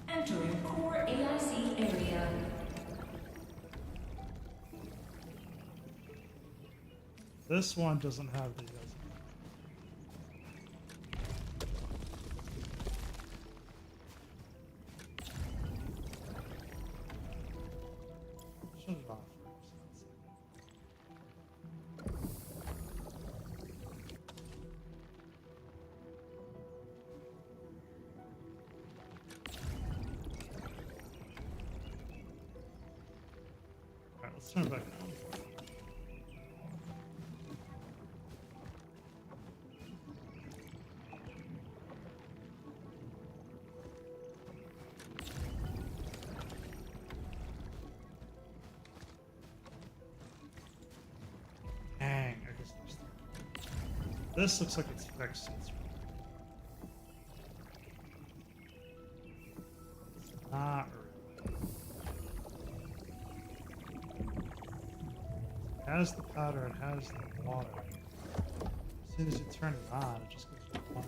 Entering core AIC area. This one doesn't have the shut it off first. Alright, let's turn it back on. Dang, I guess there's three. This looks like it's fixed. It's not really. It has the powder, it has the water. As soon as you turn it on, it just goes one.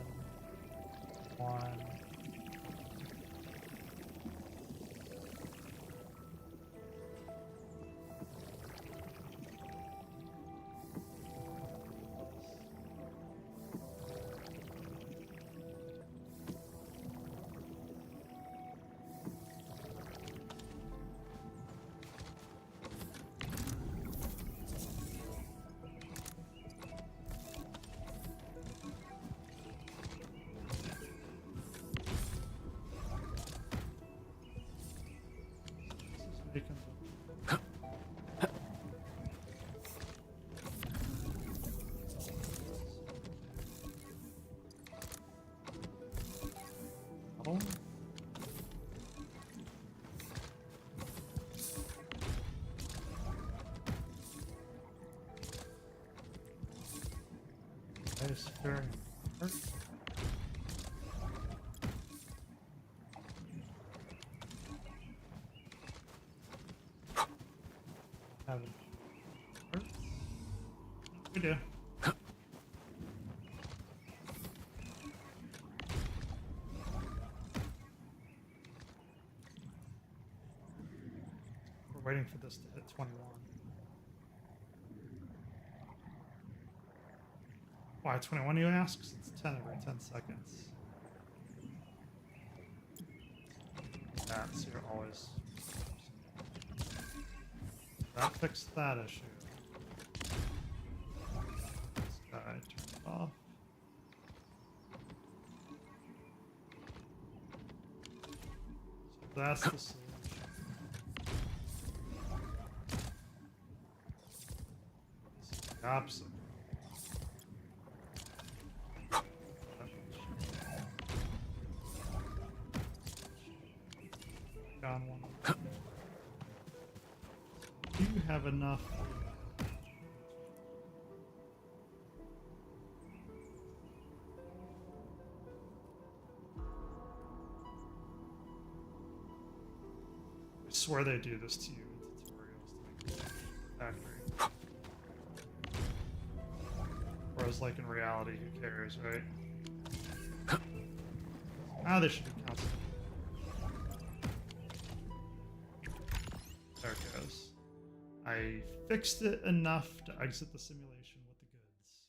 Making the bottle. Nice, very important. Have it. We do. We're waiting for this to hit 21. Why 21, you ask? It's 10 every 10 seconds. That's you're always. That fixed that issue. This guy turned it off. So that's the solution. This is the opposite. on one. Do you have enough? I swear they do this to you in tutorials to make the factory. Whereas, like in reality, who cares, right? Ah, they should be constant. There it goes. I fixed it enough to exit the simulation with the goods.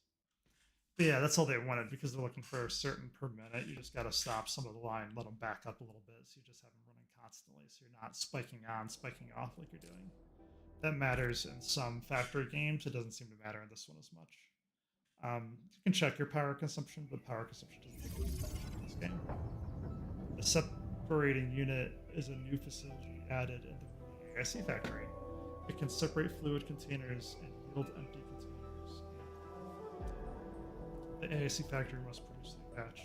But yeah, that's all they wanted because they're looking for a certain per minute. You just got to stop some of the line, let them back up a little bit, so you just have them running constantly, so you're not spiking on, spiking off like you're doing. That matters in some factory games. It doesn't seem to matter in this one as much. You can check your power consumption, but power consumption doesn't make much in this game. The separating unit is a new facility added in the AIC factory. It can separate fluid containers and yield empty containers. The AIC factory must produce a batch.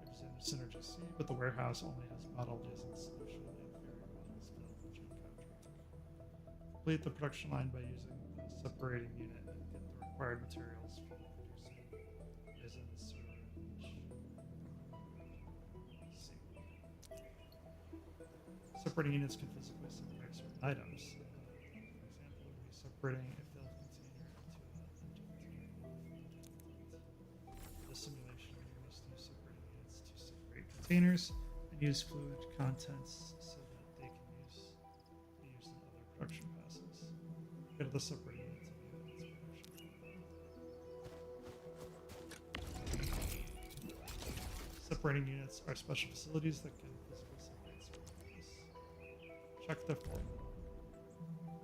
It is in Synergy C, but the warehouse only has bottled in solution and inferior bottles filled with gene contract. Complete the production line by using the separating unit and get the required materials for producing resin, syringe. Separating units can physically separate certain items. For example, would be separating a filled container into an empty container. For the simulation, you must use separating units to separate containers and use fluid contents so that they can be used in other production passes. Go to the separating unit to view its production. Separating units are special facilities that can physically separate certain items. Check the form.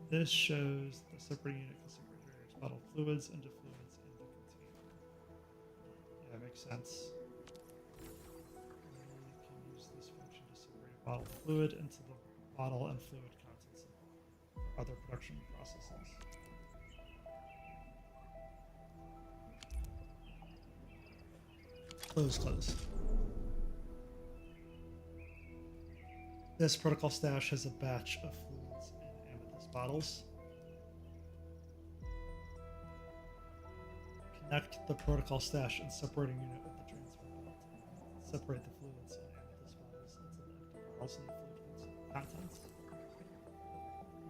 This shows the separating unit can separate various bottled fluids into fluids in the container. Yeah, that makes sense. You can use this function to separate a bottled fluid into the bottle and fluid contents of other production processes. Close. This protocol stash has a batch of fluids in amethyst bottles. Connect the protocol stash and separating unit with the transfer belt. Separate the fluids in amethyst bottles into the empty bottles and the fluid contents.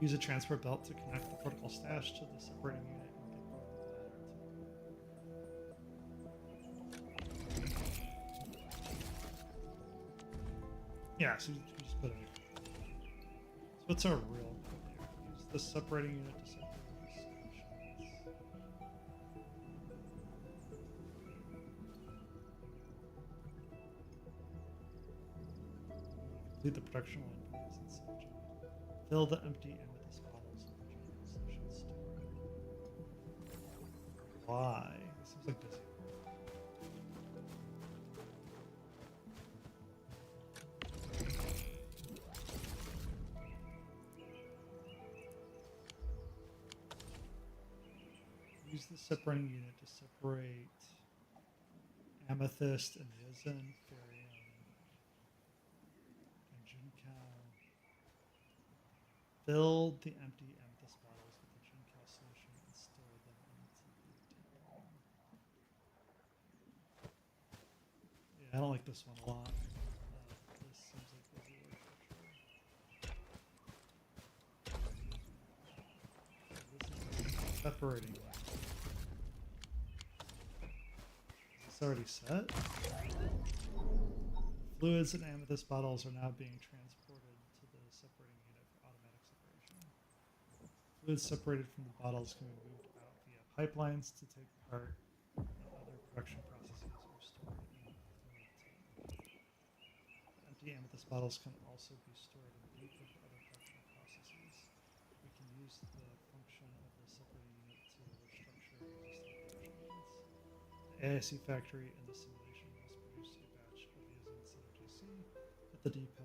Use a transfer belt to connect the protocol stash to the separating unit and get the yeah, so you just put it. So what's our real goal here? Use the separating unit to separate the solutions. Complete the production line for use in solution. Fill the empty amethyst bottles with the general solutions stored. Why? This seems like busy. Use the separating unit to separate amethyst and resin, barium, and juncal. Fill the empty amethyst bottles with the juncal solution and store them into the depot. Yeah, I don't like this one a lot. This seems like busy work for sure. So this is separating. It's already set. Fluids and amethyst bottles are now being transported to the separating unit for automatic separation. Fluids separated from the bottles can be moved out via pipelines to take part in other production processes or stored in the fluid tank. The empty amethyst bottles can also be stored in the depot for other production processes. We can use the function of the separating unit to restructure existing production lines. The AIC factory in the simulation must produce a batch of using Synergy C, but the depot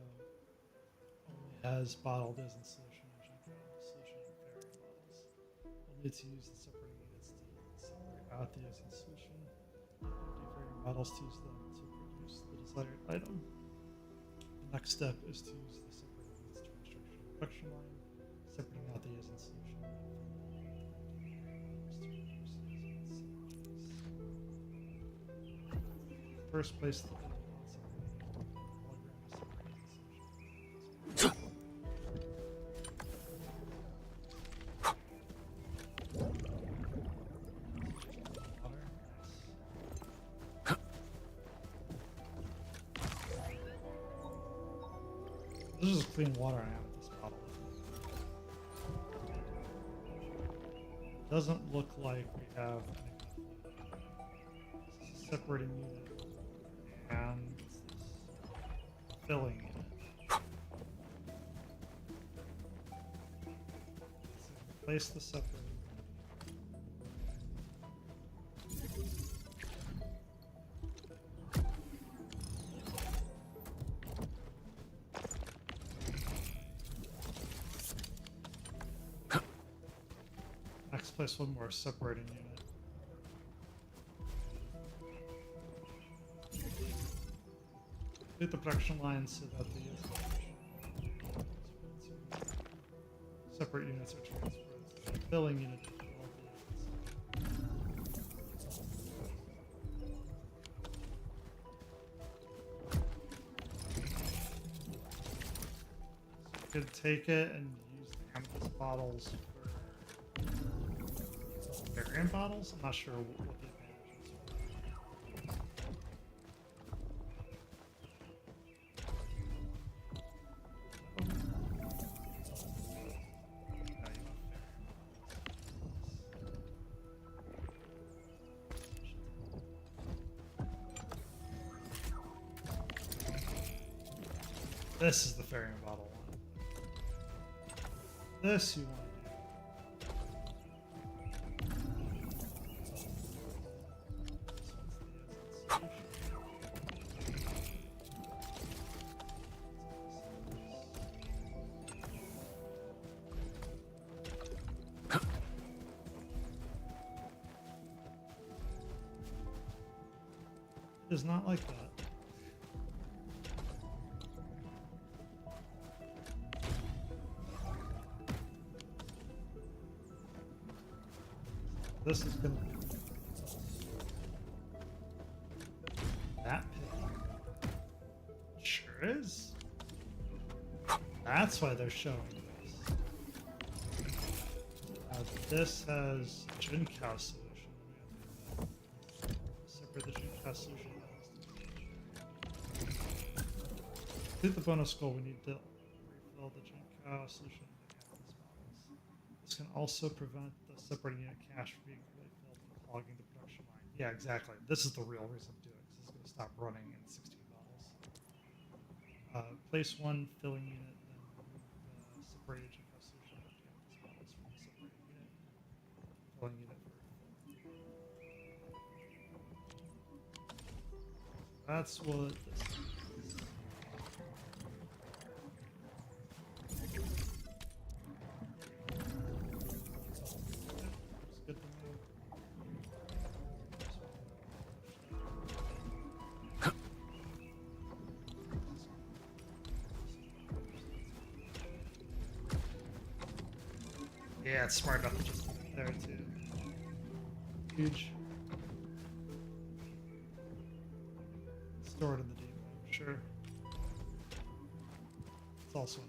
only has bottled as in solution and juncal solution and barium bottles. We'll need to use the separating units to separate out the using solution and empty barium bottles to use them to produce the desired item. The next step is to use the separating units to restructure production line, separating out the resin solution. First place. This is clean water I have with this bottle. Doesn't look like we have a separating unit and filling unit. So place the separating unit. Next, place one more separating unit. Complete the production line so that the separate units are transferred to the filling unit. To fill the units. Could take it and use the amethyst bottles for variant bottles. I'm not sure what the advantage is. This is the variant bottle one. This you want to do. It is not like that. This is gonna be that pig. Sure is. That's why they're showing this. This has Jin Cow solution. Separate the Jin Cow solution. To hit the bonus goal, we need to refill the Jin Cow solution into the amethyst bottles. This can also prevent the separating unit cache from being fully filled and clogging the production line. Yeah, exactly. This is the real reason to do it, because it's going to stop running in 16 bottles. Place one filling unit, then remove the separated Jin Cow solution into the amethyst bottles from the separating unit. Filling unit for refill. That's what this is. Yeah, it's smart enough to just put it there too. Huge. Store it in the depot, sure. It's also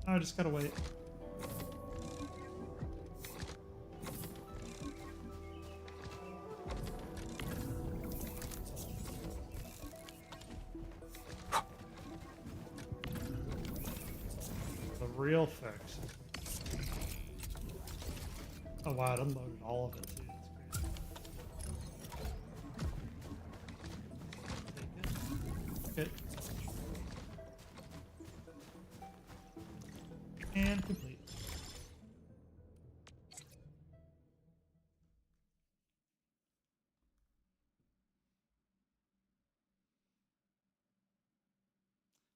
I just gotta wait. Real fix. Oh wow, it unloaded all of it too. That's crazy. Take it. And complete.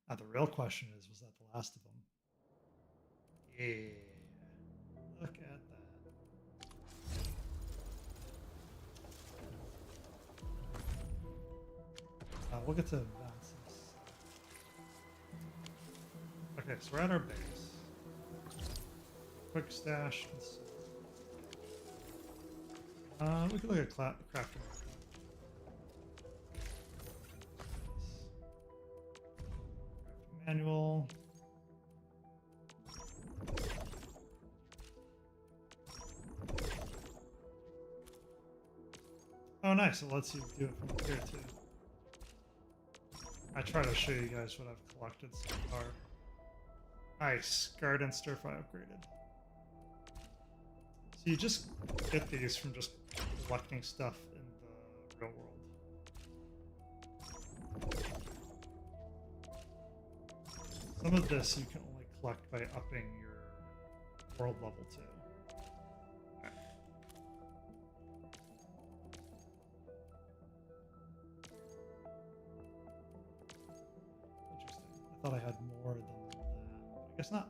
Now the real question is, was that the last of them? Yeah. Look at that. we'll get to events. Okay, so we're at our base. Quick stash. We could look at crafting. Manual. Oh, nice. It lets you do it from here, too. I try to show you guys what I've collected so far. Nice. Guard and stir fry upgraded. So you just get these from just collecting stuff in the real world. Some of this you can only collect by upping your world level too. Okay. Interesting. I thought I had more than that. I guess not.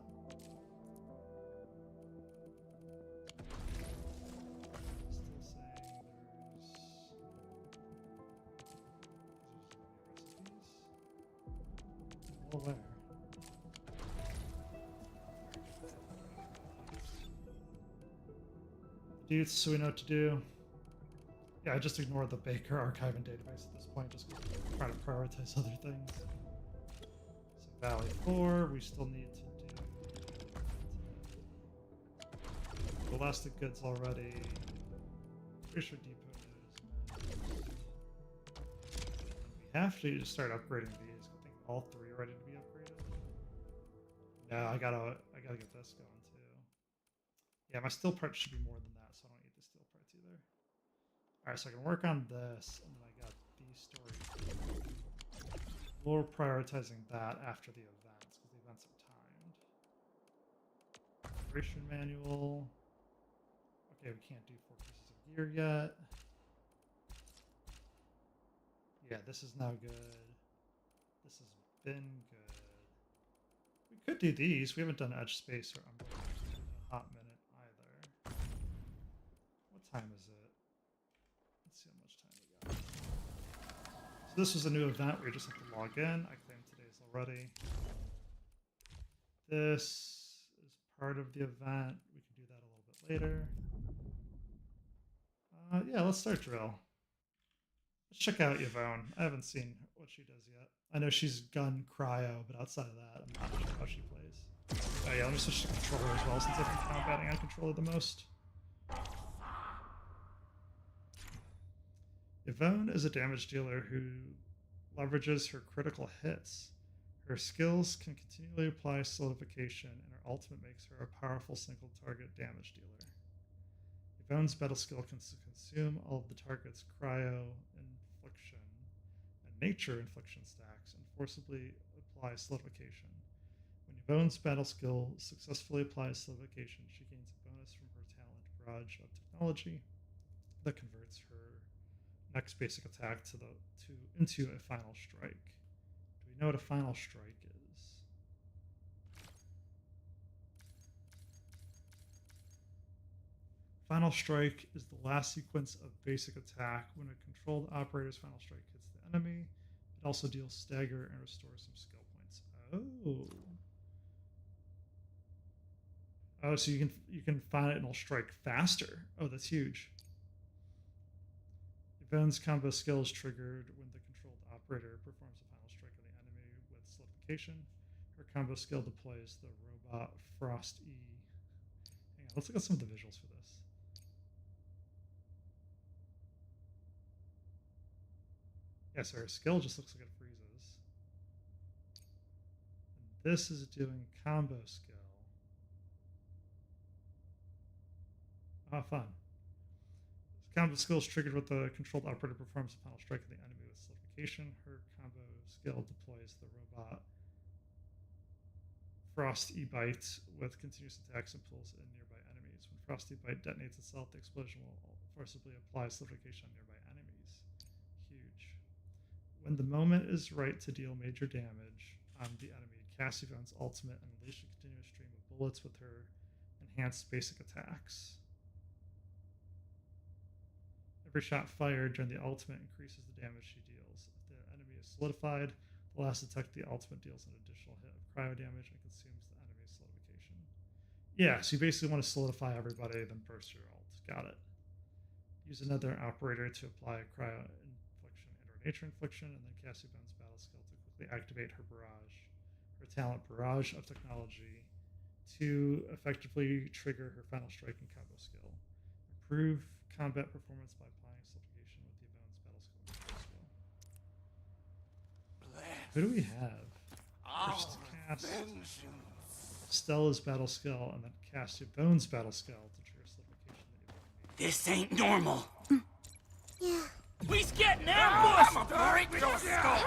Still saying there's recipes. Well, where? Dudes, so we know what to do. Yeah, I just ignore the Baker archive and database at this point, just because I'm trying to prioritize other things. So Valley 4, we still need to do elastic goods already. Pretty sure depot is. We have to just start upgrading these. I think all three are ready to be upgraded. No, I gotta get this going too. Yeah, my steel parts should be more than that, so I don't need the steel parts either. Alright, so I can work on this, and then I got these stories. We're prioritizing that after the events, because the events are timed. Operation manual. Okay, we can't do 4 pieces of gear yet. Yeah, this is now good. This has been good. We could do these. We haven't done edge space or umbrella in a hot minute. What time is it? Let's see how much time we got. So this was a new event where you just have to log in. I claimed today's already. This is part of the event. We can do that a little bit later. Yeah, let's start drill. Let's check out Yvonne. I haven't seen what she does yet. I know she's gun cryo, but outside of that, I'm not sure how she plays. Oh yeah, let me switch to controller as well, since I've been combating on controller the most. Yvonne is a damage dealer who leverages her critical hits. Her skills can continually apply solidification, and her ultimate makes her a powerful single target damage dealer. Yvonne's battle skill can consume all of the target's cryo infliction and nature infliction stacks and forcibly apply solidification. When Yvonne's battle skill successfully applies solidification, she gains a bonus from her talent Barrage of Technology that converts her next basic attack into a final strike. Do we know what a final strike is? Final strike is the last sequence of basic attack. When a controlled operator's final strike hits the enemy, it also deals stagger and restores some skill points. Oh, so you can find it and it'll strike faster. Oh, that's huge. Yvonne's combo skill is triggered when the controlled operator performs a final strike on the enemy with solidification. Her combo skill deploys the robot Frost E. Hang on, let's look at some of the visuals for this. Yeah, so her skill just looks like it freezes. And this is doing combo skill. Ah, fun. Combo skill is triggered with the controlled operator performs a final strike of the enemy with solidification. Her combo skill deploys the robot Frost E-Bite with continuous attacks and pulls in nearby enemies. When Frost E-Bite detonates itself, the explosion will forcibly apply solidification on nearby enemies. Huge. When the moment is right to deal major damage on the enemy, cast Yvonne's ultimate and unleash a continuous stream of bullets with her enhanced basic attacks. Every shot fired during the ultimate increases the damage she deals. If the enemy is solidified. The last attack, the ultimate deals an additional hit of cryo damage and consumes the enemy's solidification. Yeah, so you basically want to solidify everybody, then burst your ult. Got it. Use another operator to apply a cryo infliction and or nature infliction, and then cast your bones battle skill to quickly activate her barrage, her talent barrage of technology, to effectively trigger her final strike and combo skill. Improve combat performance by applying solidification with the bones battle skill. Who do we have? First cast Stella's battle skill, and then cast your bones battle skill to trigger solidification. This ain't normal. Yeah. We's getting ambushed! I'm a break your skull!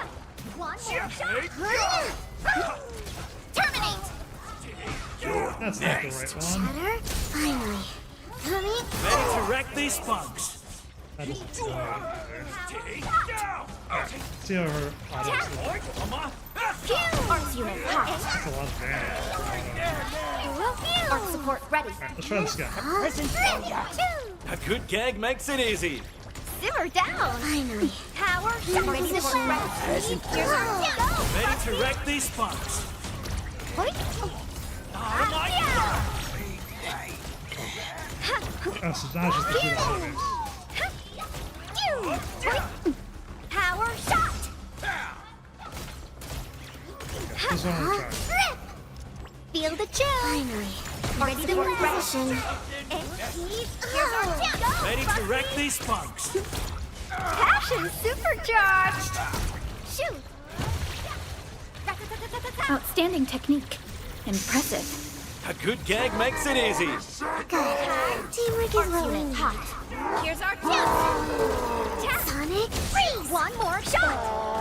One more shot. Terminate. That's not the right one. Shatter. Finally. Coming. Ready to wreck these punks. That is Take down! see how her autos Come on! Arts unit hot. That's a lot of damage. Arc support ready. Alright, let's try this again. A good gag makes it easy. Simmer down. Finally. Power shot. Ready to ready. Here's our go. Ready to wreck these punks. What? Oh my Oh, so now just the two enemies. Power shot. This one I'm trying. Feel the chill. Finally. Ready to position. Here's our go. Ready to wreck these punks. Passion supercharged. Shoot. Outstanding technique. Impressive. A good gag makes it easy. Good. Teamwork is rolling hot. Here's our chance. Sonic, freeze. One more shot.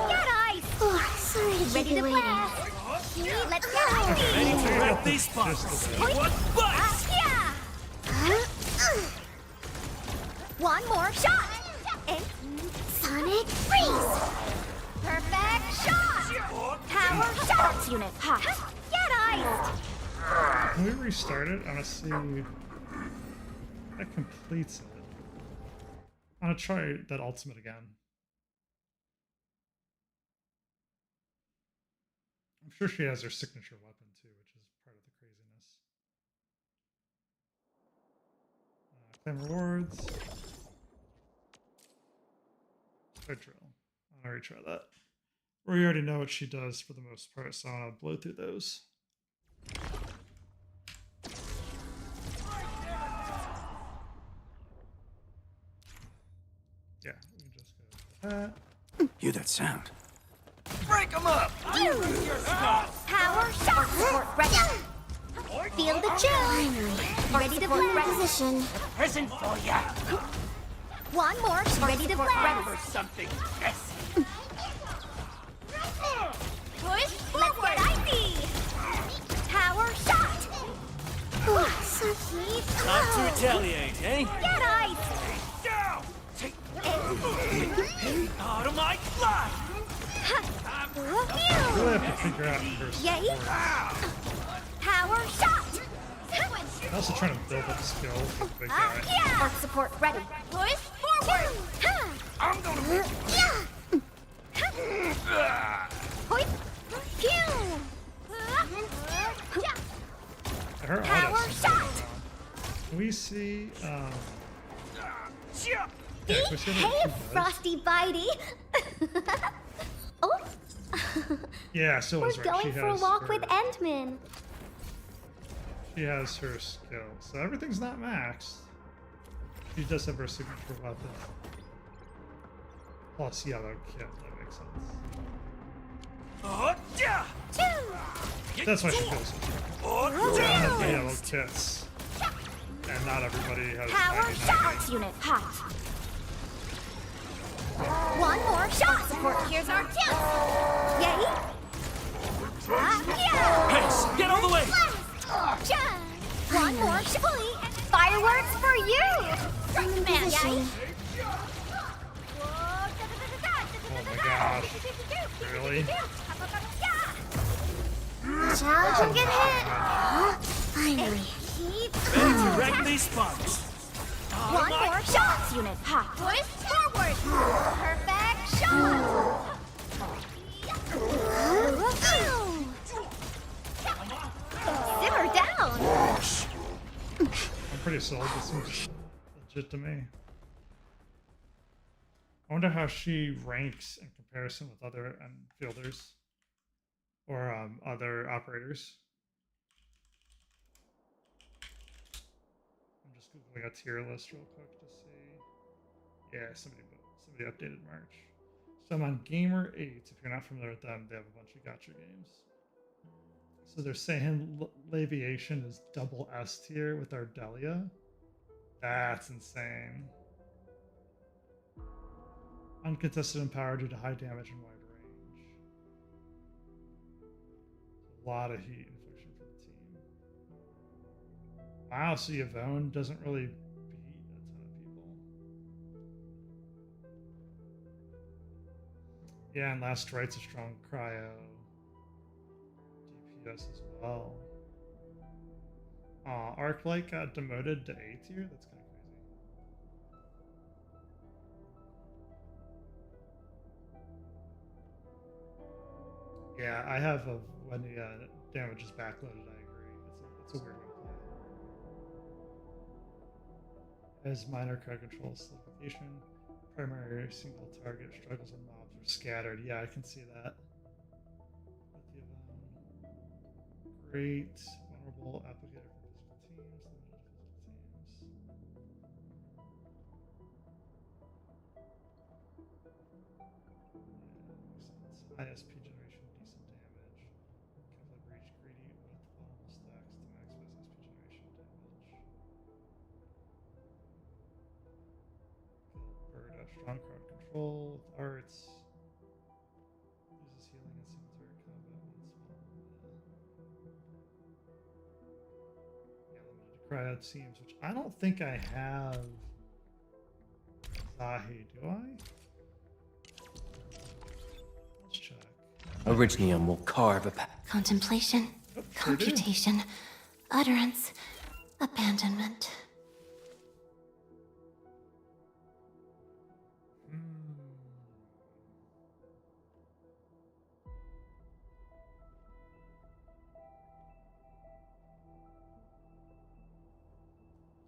Get ice. Oh, sorry to keep you waiting. Let's go. Ready to wreck these punks. What bites? Yeah. One more shot. And Sonic, freeze. Perfect shot. Power shot. Unit hot. Get ice. Can we restart it? I want to see if that completes it. I want to try that ultimate again. I'm sure she has her signature weapon too, which is part of the craziness. Claim rewards. Try drill. I'll already try that. We already know what she does for the most part, so I want to blow through those. Yeah, we can just go with that. Hear that sound? Break them up! Power shot. Support ready. Feel the chill. Ready to play. Position. Present for ya! One more. Ready to play. For something. Yes! Push. Let's get icy. Power shot. Oh, so heat. Time to retaliate, eh? Get ice. Down! Take out of my life! I really have to figure out her Yay. support. Power shot. I'm also trying to build up skills with the big guy. Yeah. Arc support ready. Push forward. I'm gonna make Hoip. Pew. Her Power autos. shot. Can we see? ya! Yeah, can we see Hey, what she does? Frosty Bitey. Oh. Yeah, so We're was right. going She for a has walk her, with Endman. She has her skill, so everything's not maxed. She does have her signature weapon. Plus yellow kit, that makes sense. That's why she feels so strong. Yeah, the yellow kits. And not everybody has Power 99. shot. Unit hot. One more shot. Support. Here's our chance. Yay. Yeah. Hey, get out of the way! One more shot. Fireworks for you. Man, yay. Oh my gosh. Really? Challenge and get hit. Finally. Ready to wreck these punks. One more shot. Unit hot. Push forward. Perfect shot. I'm pretty sold. This seems legit to me. I wonder how she ranks in comparison with other fielders or other operators. I'm just googling a tier list real quick to see. Yeah, somebody updated March. So I'm on Gamer 8. If you're not familiar with them, they have a bunch of gacha games. So they're saying Laviation is double S tier with Ardelia. That's insane. Uncontested in power due to high damage and wide range. A lot of heat infliction for the team. Wow, so Yvonne doesn't really beat a ton of people. Yeah, and Last Right's a strong cryo. DPS as well. Arknight got demoted to A tier? That's kind of crazy. Yeah, I have when the damage is backloaded, I agree. It's a weird one to play. As minor crowd control solidification, primary single target struggles and mobs are scattered. Yeah, I can see that. With the great vulnerable applicator for physical teams, limited to physical teams. Yeah, makes sense. ISP generation, decent damage. Kevlar breach, greedy with vulnerable stacks to maximize SP generation damage. Gilberta, strong crowd control with arts. Uses healing in single target combat when small. Yeah, limited to cryo teams, which I don't think I have. Zahi, do I? Let's check. Originium will carve a path. Contemplation, Oh, sure do. computation, utterance, abandonment.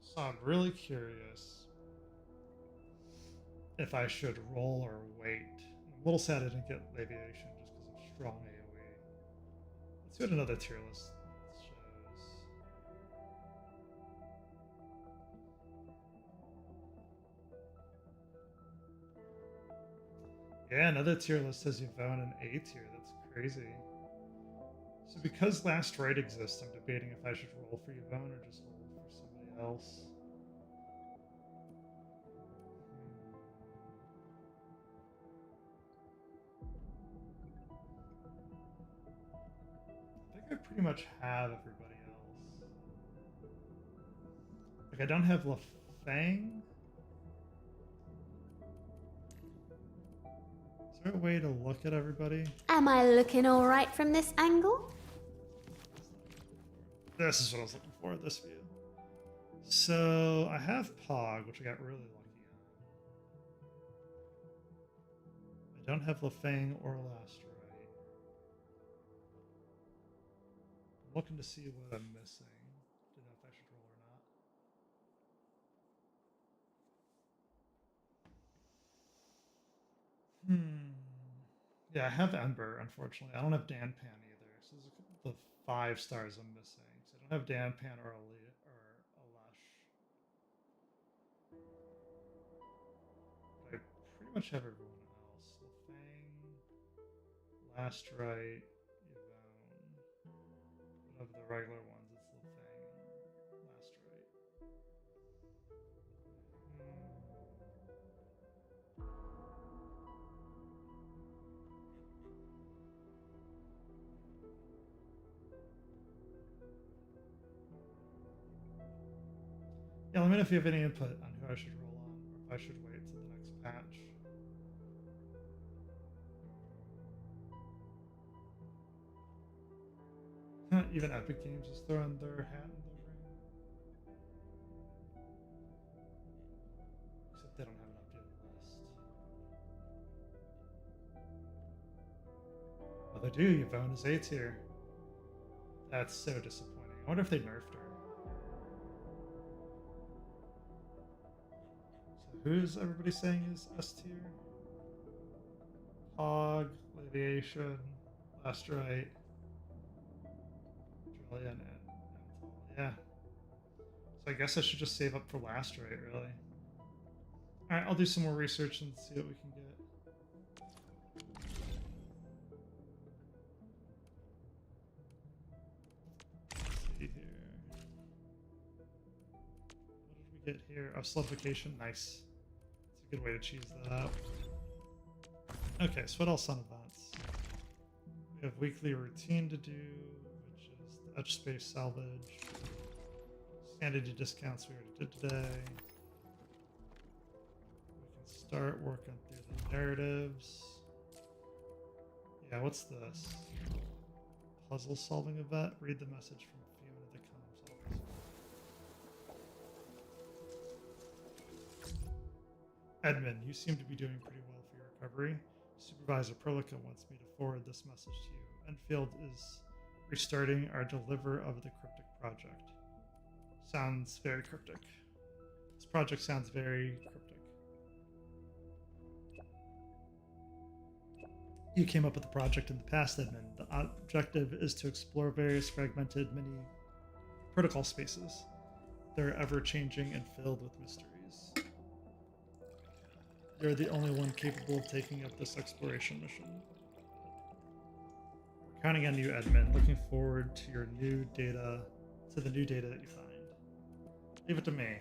So I'm really curious if I should roll or wait. I'm a little sad I didn't get Laviation just because of strong AoE. Let's see what another tier list shows. Yeah, another tier list has Yvonne in A tier. That's crazy. So because Last Right exists, I'm debating if I should roll for Yvonne or just roll for somebody else. I think I pretty much have everybody else. Like I don't have LaFang. Is there a way to look at everybody? Am I looking all right from this angle? This is what I was looking for, this view. So I have Pog, which I got really lucky on. I don't have LaFang or Last Right. I'm looking to see what I'm missing. To know if I should roll or not. Yeah, I have Ember, unfortunately. I don't have Dan Pan either. So there's a couple of 5 stars I'm missing. So I don't have Dan Pan or Lush. But I pretty much have everyone else. LaFang, Last Right, Yvonne. But of the regular ones, it's LaFang and Last Right. Yeah, let me know if you have any input on who I should roll on, or if I should wait till the next patch. Even Epic Games is throwing their hat in the ring. Except they don't have an updated list. Oh, they do. Yvonne is A tier. That's so disappointing. I wonder if they nerfed her. So who's everybody saying is S tier? Hog, Aviation, Lastrite, Trillion, and yeah. So I guess I should just save up for Lastrite, really. Alright, I'll do some more research and see what we can get. Let's see here. What did we get here? Oh, solidification. Nice. It's a good way to cheese that out. Okay, so what else on events? We have weekly routine to do, which is the etch space salvage. Sanity discounts we already did today. We can start working through the narratives. Yeah, what's this? Puzzle solving event? Read the message from Fiona the comms officer. Edmund, you seem to be doing pretty well for your recovery. Supervisor Prolica wants me to forward this message to you. Enfield is restarting our deliver of the cryptic project. Sounds very cryptic. This project sounds very cryptic. You came up with the project in the past, Edmund. The objective is to explore various fragmented mini protocol spaces. They're ever-changing and filled with mysteries. You're the only one capable of taking up this exploration mission. We're counting on you, Edmund. Looking forward to your new data, to the new data that you find. Leave it to me.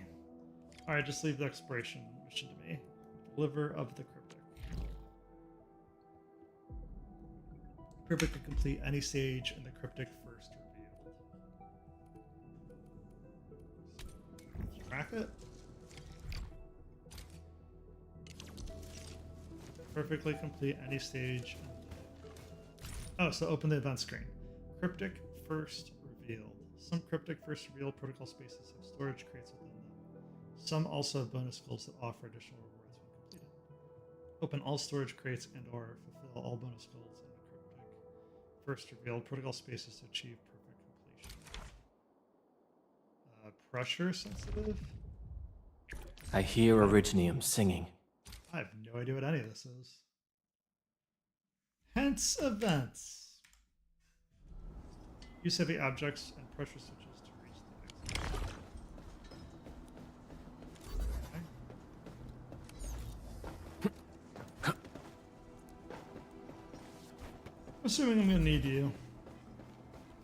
Alright, just leave the exploration mission to me. Deliver of the cryptic. Cryptic can complete any stage in the cryptic first revealed. Crack it. Perfectly complete any stage. Oh, so open the event screen. Cryptic first revealed. Some cryptic first revealed protocol spaces have storage crates within them. Some also have bonus goals that offer additional rewards when completed. Open all storage crates and or fulfill all bonus goals in the cryptic first revealed protocol spaces to achieve perfect completion. Pressure sensitive? I hear Originium singing. I have no idea what any of this is. Hence events. Use heavy objects and pressure switches to reach the exit. Okay. Assuming I'm gonna need you.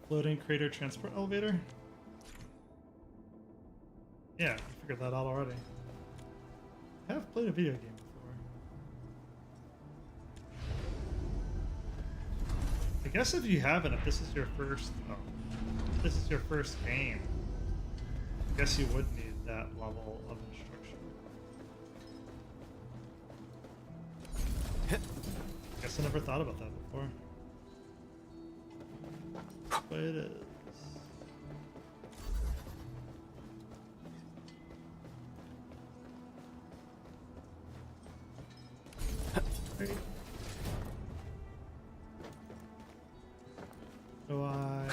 Floating crater transport elevator? Yeah, I figured that out already. I have played a video game before. I guess if you haven't, if this is your first, game, I guess you would need that level of instruction. Guess I never thought about that before. But it is. Do I?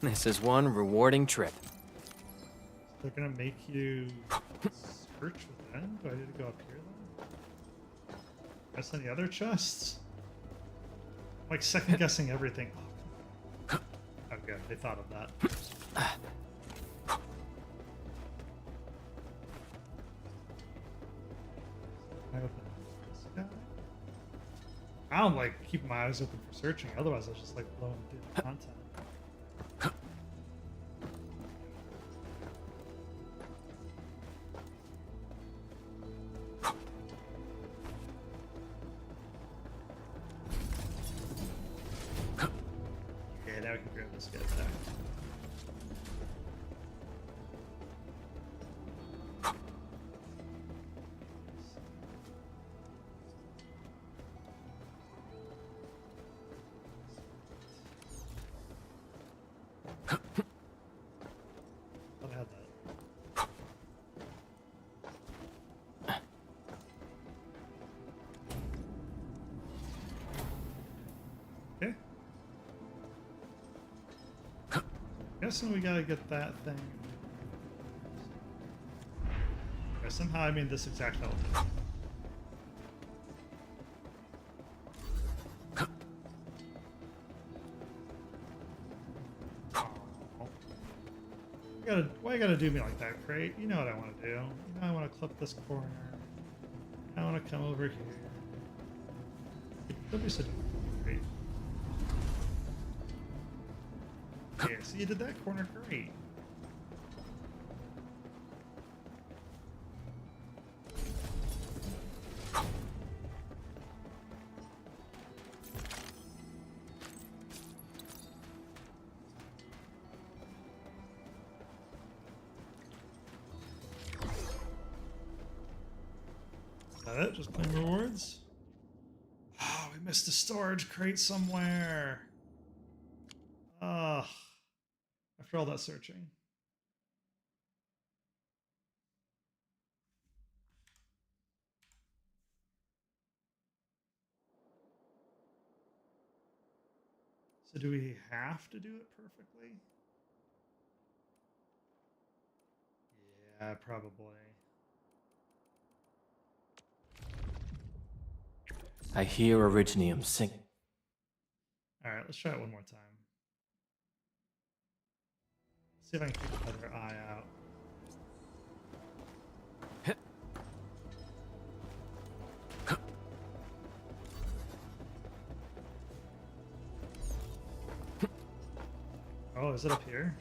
This is one rewarding trip. They're gonna make you search within? Do I need to go up here then? Guess any other chests? I'm like second guessing everything. Oh, good. They thought of that. I open this guy. I don't like keep my eyes open for searching, otherwise I was just like blowing through the content. Okay, now we can grab this guy back. Thought I had that. Okay. Guessing we gotta get that thing. Okay, somehow I mean this exact level. Why you gotta do me like that, Crate? You know what I want to do. You know I want to clip this corner. I want to come over here. Don't be so great. Yeah, so you did that corner great. Is that it? Just claim rewards? Oh, we missed a storage crate somewhere. Ugh. After all that searching. So do we have to do it perfectly? Yeah, probably. I hear Originium singing. Alright, let's try it one more time. See if I can keep another eye out. Oh, is it up here?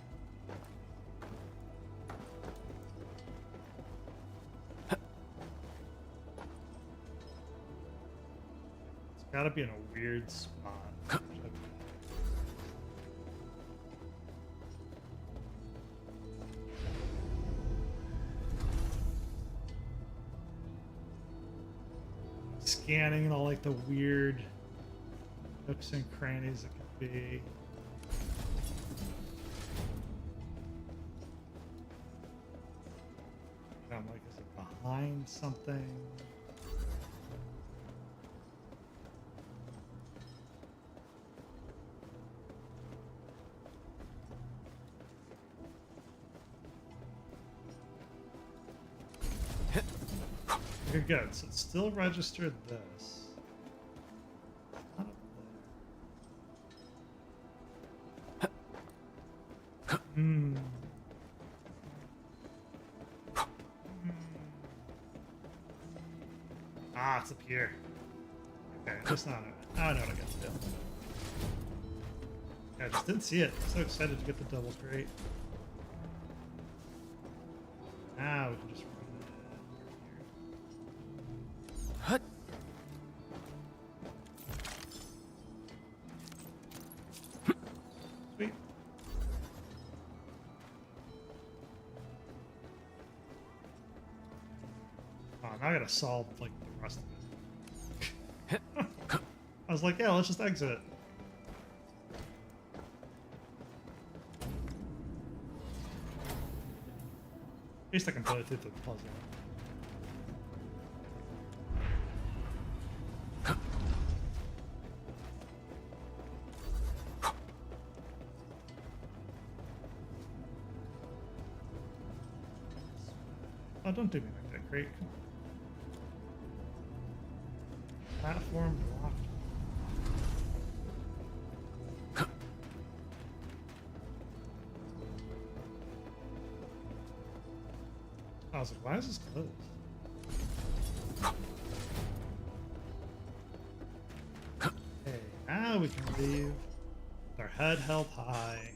It's gotta be in a weird spot. Scanning all like the weird nooks and crannies it could be. I'm like, is it behind something? Okay, good. So it still registered this. Not up there. Hmm. Ah, it's up here. Okay, just not it. Now I know what I got to do. Yeah, I just didn't see it. I'm so excited to get the double crate. Now we can just run it here. Hut. Sweet. Oh, now I gotta solve like the rest of it. I was like, yeah, let's just exit it. At least I can put it through the puzzle. Oh, don't do me like that, Crate. Come on. Platform blocked. I was like, why is this closed? Okay, now we can leave with our head held high.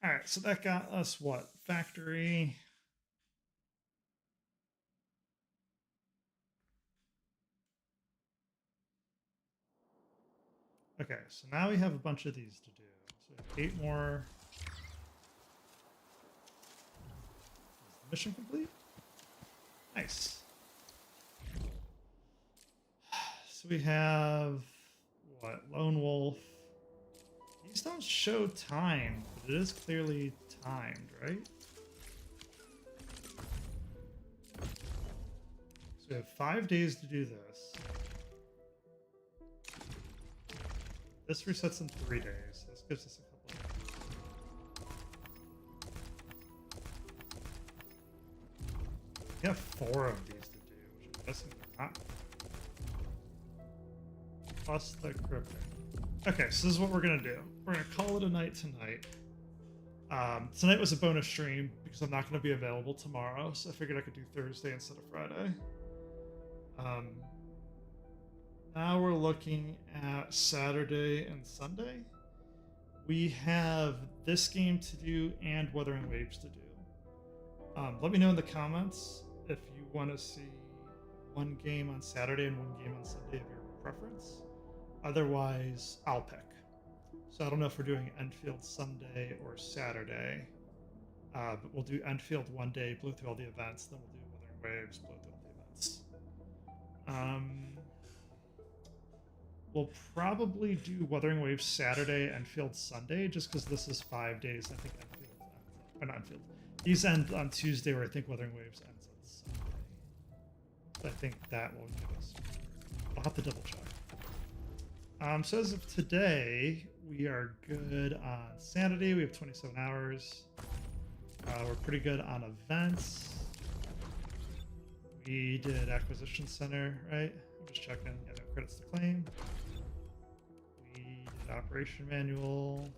Alright, so that got us what? Factory. Okay, so now we have a bunch of these to do. So we have 8 more. Is the mission complete? Nice. So we have what? Lone Wolf. These don't show time, but it is clearly timed, right? So we have 5 days to do this. This resets in 3 days. So this gives us a couple of days. We have 4 of these to do, which I'm guessing they're not. Plus the cryptic. Okay, so this is what we're gonna do. We're gonna call it a night tonight. Tonight was a bonus stream because I'm not gonna be available tomorrow, so I figured I could do Thursday instead of Friday. Now we're looking at Saturday and Sunday. We have this game to do and Wuthering Waves to do. Let me know in the comments if you want to see one game on Saturday and one game on Sunday of your preference. Otherwise, I'll pick. So I don't know if we're doing Enfield Sunday or Saturday, but we'll do Enfield one day, blow through all the events, then we'll do Wuthering Waves, blow through all the events. We'll probably do Wuthering Waves Saturday, Enfield Sunday, just because this is 5 days. I think Enfield ends, or not Enfield. These end on Tuesday, where I think Wuthering Waves ends on Sunday. So I think that will give us. I'll have to double check. So as of today, we are good on Sanity. We have 27 hours. We're pretty good on events. We did Acquisition Center, right? I'm just checking. Yeah, no credits to claim. We did Operation Manual.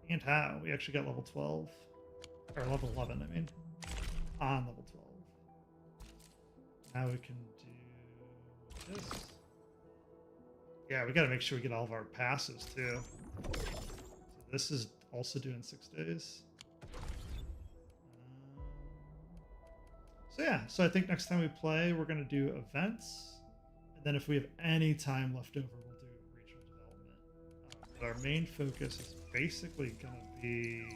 And how? We actually got level 12. Or level 11, I mean. On level 12. Now we can do this. Yeah, we got to make sure we get all of our passes too. So this is also due in 6 days. So yeah, so I think next time we play, we're going to do events. And then if we have any time left over, we'll do regional development. But our main focus is basically going to be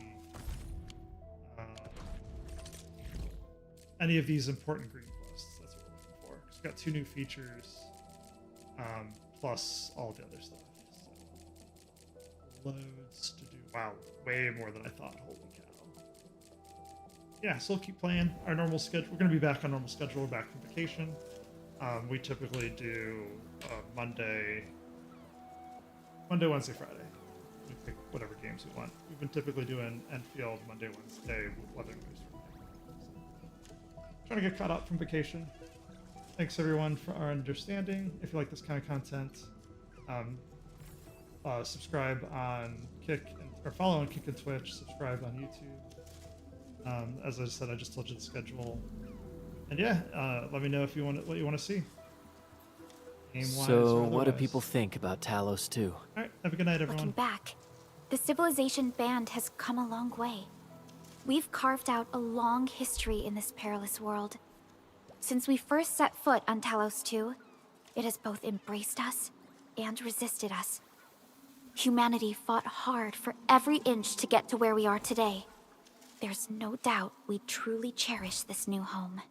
any of these important green quests. That's what we're looking for. 'Cause we've got 2 new features. Plus all the other stuff. So, loads to do. Wow, way more than I thought. Holy cow. Yeah, so we'll keep playing our normal schedule. We're going to be back on normal schedule. We're back from vacation. We typically do Monday, Wednesday, Friday. We pick whatever games we want. We've been typically doing Enfield Monday, Wednesday, with Wuthering Waves. Trying to get caught up from vacation. Thanks everyone for our understanding. If you like this kind of content, subscribe on Kick or follow on Kick and Twitch. Subscribe on YouTube. As I said, I just told you the schedule. And yeah, let me know if you want what you want to see. So, what do people think about Talos-II? All right, have a good night, everyone. Looking back, the Civilization band has come a long way. We've carved out a long history in this perilous world. Since we first set foot on Talos-II, it has both embraced us and resisted us. Humanity fought hard for every inch to get to where we are today. There's no doubt we truly cherish this new home.